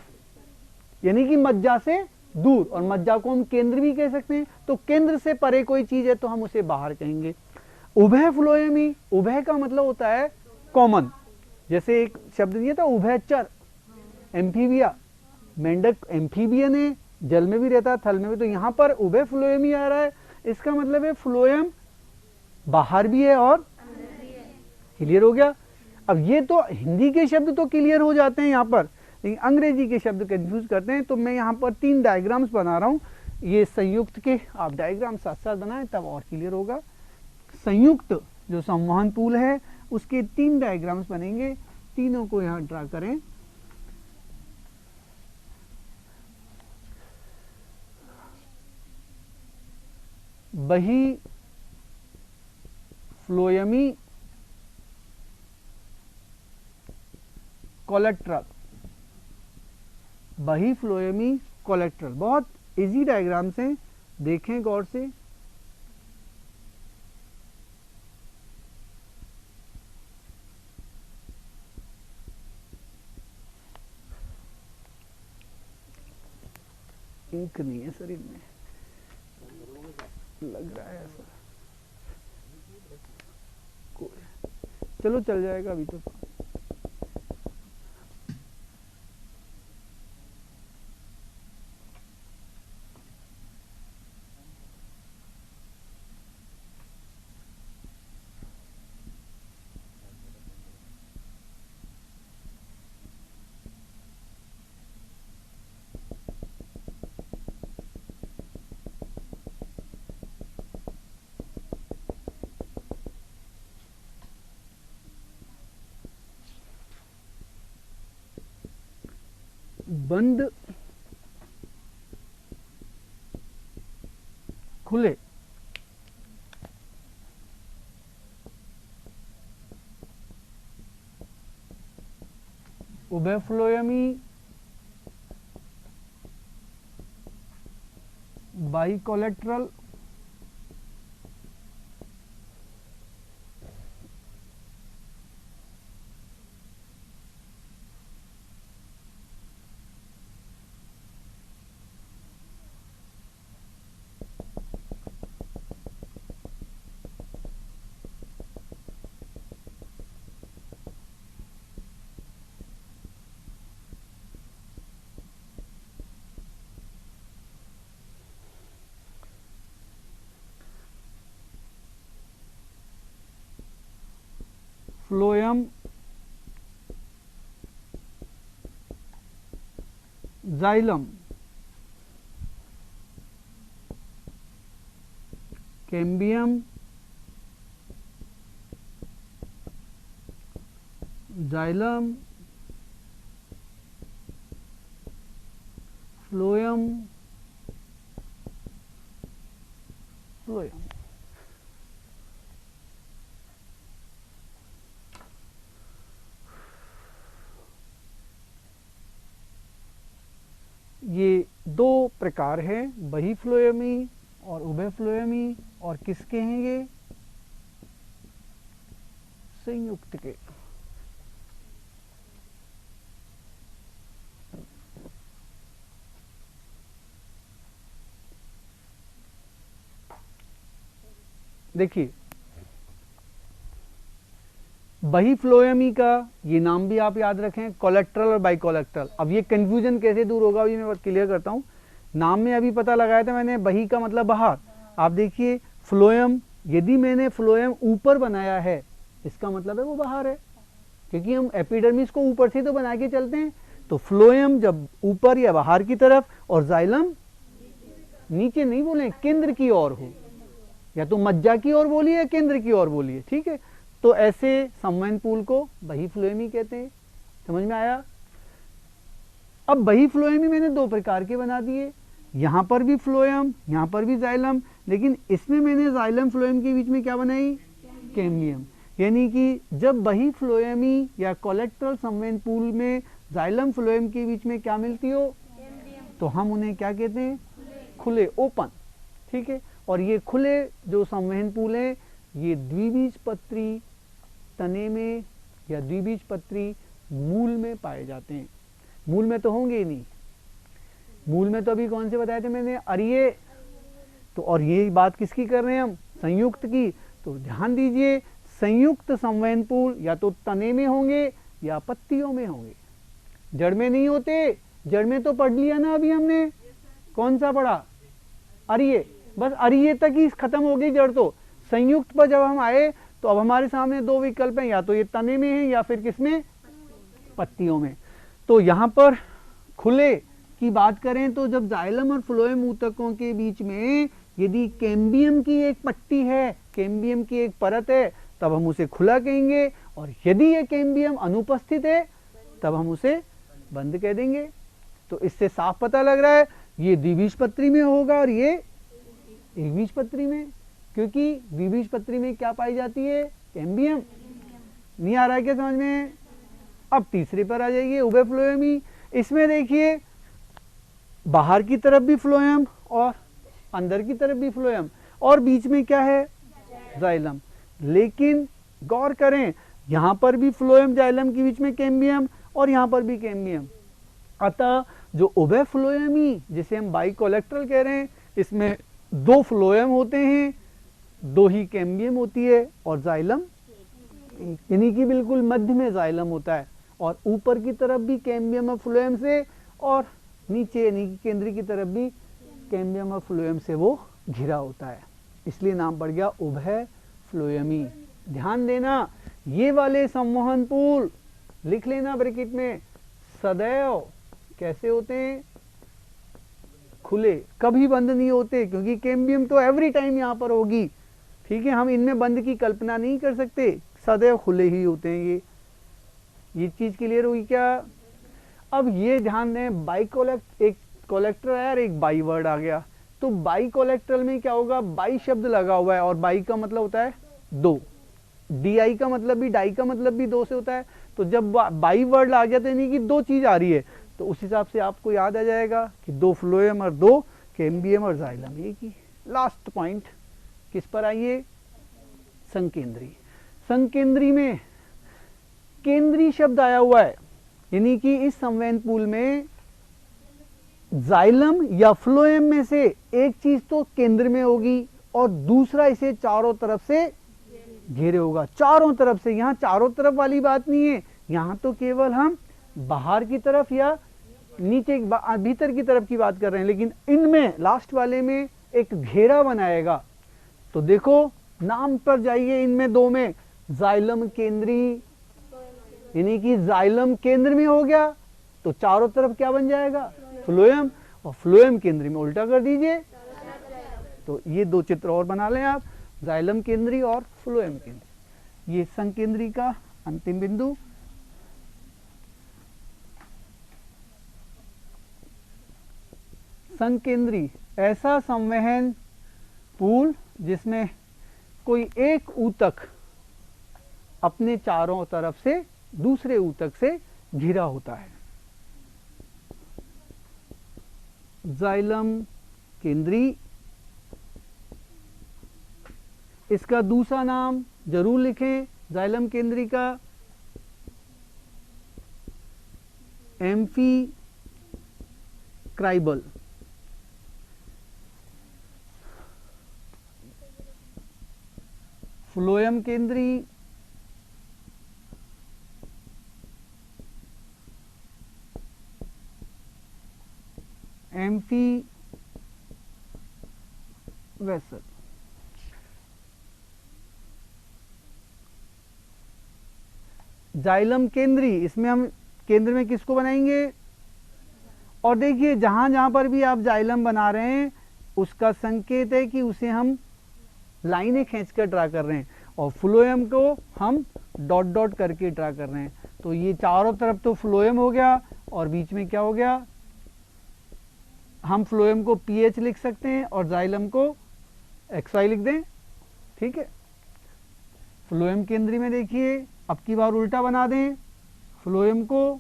यानी कि मज्जा से दूर, और मज्जा को हम केंद्र भी कह सकते हैं। तो केंद्र से परे कोई चीज है तो हम उसे बाहर कहेंगे। उभय फ्लोएमी, उभय का मतलब होता है कॉमन, जैसे एक शब्द दिया था उभयचर, एम्फीबिया, मेंढक एम्फीबियन है, जल में भी रहता है थल में भी, तो यहां पर उभय फ्लोएमी आ रहा है, इसका मतलब है फ्लोएम बाहर भी है और क्लियर हो गया। अब ये तो हिंदी के शब्द तो क्लियर हो जाते हैं यहाँ पर, लेकिन अंग्रेजी के शब्द कंफ्यूज करते हैं। तो मैं यहाँ पर 3 डायग्राम्स बना रहा हूँ, ये संयुक्त के आप डायग्राम साथ साथ बनाएं तब और क्लियर होगा। संयुक्त जो संवहन पुल है उसके 3 डायग्राम्स बनेंगे, तीनों को यहाँ ड्रा करें। बही फ्लोएमी कोलेट्रल, बही फ्लोएमी कोलेट्रल, बहुत इजी डायग्राम्स हैं, देखें गौर से। इंक नहीं है सर इनमें, लग रहा है ऐसा, चलो चल जाएगा अभी तो। बंद खुले उभय फ्लोएमी bicollateral phloem xylem cambium xylem phloem phloem. ये 2 प्रकार हैं, बही फ्लोएमी और उभय फ्लोएमी, और किसके हैं ये? संयुक्त के। देखिए बही फ्लोएमी का ये नाम भी आप याद रखें, कोलेट्रल और बाइकोलेट्रल। अब ये कंफ्यूजन कैसे दूर होगा ये मैं क्लियर करता हूँ। नाम में अभी पता लगाया था मैंने, बही का मतलब बाहर, आप देखिए फ्लोएम, यदि मैंने फ्लोएम ऊपर बनाया है इसका मतलब है वो बाहर है, क्योंकि हम एपिडर्मिस को ऊपर से तो बना के चलते हैं। तो फ्लोएम जब ऊपर या बाहर की तरफ और जाइलम नीचे नहीं बोले, केंद्र की ओर हो, या तो मज्जा की ओर बोलिए या केंद्र की ओर बोलिए, ठीक है। तो ऐसे संवहन पूल को बही फ्लोएमी कहते हैं। समझ में आया? अब बही फ्लोएमी मैंने दो प्रकार के बना दिए, यहां पर भी फ्लोएम, यहां पर भी जाइलम, लेकिन इसमें मैंने जाइलम फ्लोएम के बीच में क्या बनाई? कैम्बियम। यानी कि जब बही फ्लोएमी या कोलेक्ट्रल संवहन पूल में जाइलम फ्लोएम के बीच में क्या मिलती हो, तो हम उन्हें क्या कहते हैं? खुले, ओपन, ठीक है। और ये खुले जो संवहन पूल है ये द्विबीजपत्री तने में या द्विबीजपत्री मूल में पाए जाते हैं। मूल में तो होंगे ही नहीं, मूल में तो अभी कौन से बताए थे मैंने? अरिये। तो और ये बात किसकी कर रहे हैं हम? संयुक्त की। तो ध्यान दीजिए, संयुक्त संवहन पूल या तो तने में होंगे या पत्तियों में होंगे, जड़ में नहीं होते। जड़ में तो पढ़ लिया ना अभी हमने, कौन सा पढ़ा? अरिये। बस अरिये तक ही खत्म हो गई जड़। तो संयुक्त पर जब हम आए तो अब हमारे सामने दो विकल्प हैं, या तो ये तने में है या फिर किसमें? पत्तियों में। तो यहां पर खुले की बात करें तो जब जाइलम और फ्लोएम ऊतकों के बीच में यदि कैम्बियम की एक पट्टी है, कैम्बियम की एक परत है, तब हम उसे खुला कहेंगे, और यदि ये कैम्बियम अनुपस्थित है तब हम उसे बंद कह देंगे। तो इससे साफ पता लग रहा है ये द्विबीजपत्री में होगा और ये एकबीजपत्री में, क्योंकि द्विबीजपत्री में क्या पाई जाती है? कैम्बियम। नहीं आ रहा है क्या समझ में? अब तीसरे पर आ जाइए, उभय फ्लोएमी। इसमें देखिए बाहर की तरफ भी फ्लोएम और अंदर की तरफ भी फ्लोएम, और बीच में क्या है? जाइलम। लेकिन गौर करें, यहां पर भी फ्लोएम जाइलम के बीच में कैम्बियम और यहां पर भी कैम्बियम। अतः जो उभय फ्लोएमी जिसे हम बाइकोलेक्ट्रल कह रहे हैं, इसमें दो फ्लोएम होते हैं, दो ही कैम्बियम होती है और जाइलम, यानी कि बिल्कुल मध्य में जाइलम होता है, और ऊपर की तरफ भी कैम्बियम और फ्लोएम से, और नीचे यानी कि केंद्र की तरफ भी कैम्बियम और फ्लोएम से वो घिरा होता है। इसलिए नाम पड़ गया उभय फ्लोएमी। ध्यान देना, ये वाले संवहन पूल लिख लेना ब्रैकेट में, सदैव कैसे होते हैं? खुले, कभी बंद नहीं होते, क्योंकि कैम्बियम तो एवरी टाइम यहां पर होगी, ठीक है। हम इनमें बंद की कल्पना नहीं कर सकते, सदैव खुले ही होते हैं। ये चीज क्लियर हुई क्या? अब ये ध्यान दें, बाइकोलेक्ट, एक कोलेक्टर है और एक बाई वर्ड आ गया। तो बाइकोलेक्ट्रल में क्या होगा? बाई शब्द लगा हुआ है, और बाई का मतलब होता है दो, डी का मतलब भी, डाई का मतलब भी दो से होता है। तो जब बाई वर्ड आ गया तो यानी कि दो चीज आ रही है, तो उस हिसाब से आपको याद आ जाएगा कि दो फ्लोएम और दो कैम्बियम और जाइलम। ये की लास्ट पॉइंट किस पर आइए? संकेंद्री। संकेंद्री में केंद्री शब्द आया हुआ है, यानी कि इस संवहन पूल में जाइलम या फ्लोएम में से एक चीज तो केंद्र में होगी और दूसरा इसे चारों तरफ से घेरे होगा। चारों तरफ से, यहां चारों तरफ वाली बात नहीं है, यहां तो केवल हम बाहर की तरफ या नीचे भीतर की तरफ की बात कर रहे हैं, लेकिन इनमें लास्ट वाले में एक घेरा बनाएगा। तो देखो नाम पर जाइए, इनमें दो में जाइलम केंद्री, यानी कि जाइलम केंद्र में हो गया तो चारों तरफ क्या बन जाएगा? फ्लोएम, और फ्लोएम केंद्री में उल्टा कर दीजिए। तो ये दो चित्र और बना लें आप, जाइलम केंद्री और फ्लोएम केंद्री। ये संकेंद्री का अंतिम बिंदु। संकेंद्री ऐसा संवहन पूल जिसमें कोई एक ऊतक अपने चारों तरफ से दूसरे ऊतक से घिरा होता है। जाइलम केंद्री, इसका दूसरा नाम जरूर लिखें जाइलम केंद्री का, एम्फीक्राइबल। फ्लोएम केंद्री एम्फी वेसल। जाइलम केंद्री, इसमें हम केंद्र में किसको बनाएंगे? और देखिए जहां जहां पर भी आप जाइलम बना रहे हैं उसका संकेत है कि उसे हम लाइनें खींचकर ड्रा कर रहे हैं, और फ्लोएम को हम डॉट डॉट करके ड्रा कर रहे हैं। तो ये चारों तरफ तो फ्लोएम हो गया, और बीच में क्या हो गया? हम फ्लोएम को पीएच लिख सकते हैं और जाइलम को XY लिख दें, ठीक है। फ्लोएम केंद्री में देखिए अब की बार उल्टा बना दें, फ्लोएम को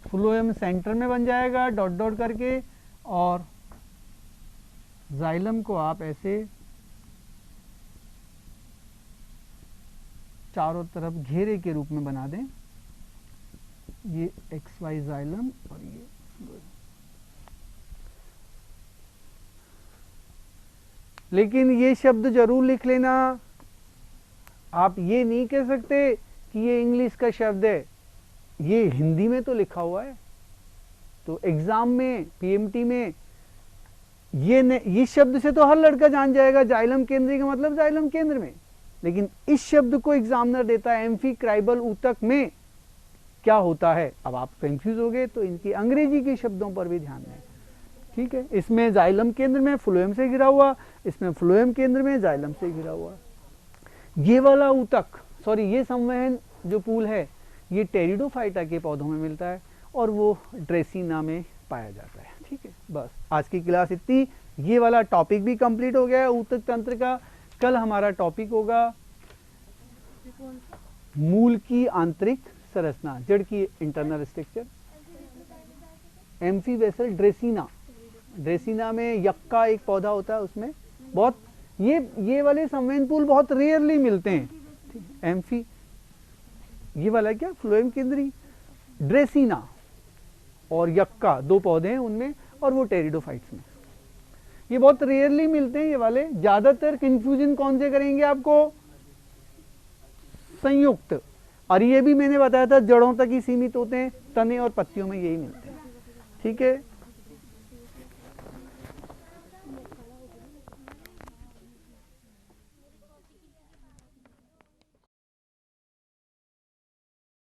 फ्लोएम सेंटर में बन जाएगा डॉट डॉट करके, और जाइलम को आप ऐसे चारों तरफ घेरे के रूप में बना दें, ये XY जाइलम और ये फ्लोएम। लेकिन ये शब्द जरूर लिख लेना, आप ये नहीं कह सकते कि ये इंग्लिश का शब्द है, ये हिंदी में तो लिखा हुआ है। तो एग्जाम में पीएमटी में ये शब्द से तो हर लड़का जान जाएगा जाइलम केंद्री का मतलब जाइलम केंद्र में, लेकिन इस शब्द को एग्जामिनर देता है एम्फीक्राइबल ऊतक में क्या होता है। अब आप कंफ्यूज हो गए तो इनकी अंग्रेजी के शब्दों पर भी ध्यान दें, ठीक है। इसमें जाइलम केंद्र में फ्लोएम से घिरा हुआ, इसमें फ्लोएम केंद्र में जाइलम से घिरा हुआ। ये वाला ऊतक, सॉरी ये संवहन जो पुल है ये टेरिडोफाइटा के पौधों में मिलता है और वो ड्रेसिना में पाया जाता है, ठीक है। बस आज की क्लास इतनी, ये वाला टॉपिक भी कंप्लीट हो गया है ऊतक तंत्र का। कल हमारा टॉपिक होगा मूल की आंतरिक संरचना, जड़ की इंटरनल स्ट्रक्चर। एम्फीवेसल ड्रेसिना, ड्रेसिना में यक्का एक पौधा होता है, उसमें बहुत ये वाले संवहन पुल बहुत रेयरली मिलते हैं। एम्फी, ये वाला क्या फ्लोएम केंद्री, ड्रेसिना और यक्का दो पौधे हैं उनमें, और वो टेरिडोफाइट्स में। ये बहुत रेयरली मिलते हैं ये वाले। ज्यादातर कंफ्यूजन कौन से करेंगे आपको? संयुक्त, और ये भी मैंने बताया था जड़ों तक ही सीमित होते हैं, तने और पत्तियों में यही मिलते हैं, ठीक है।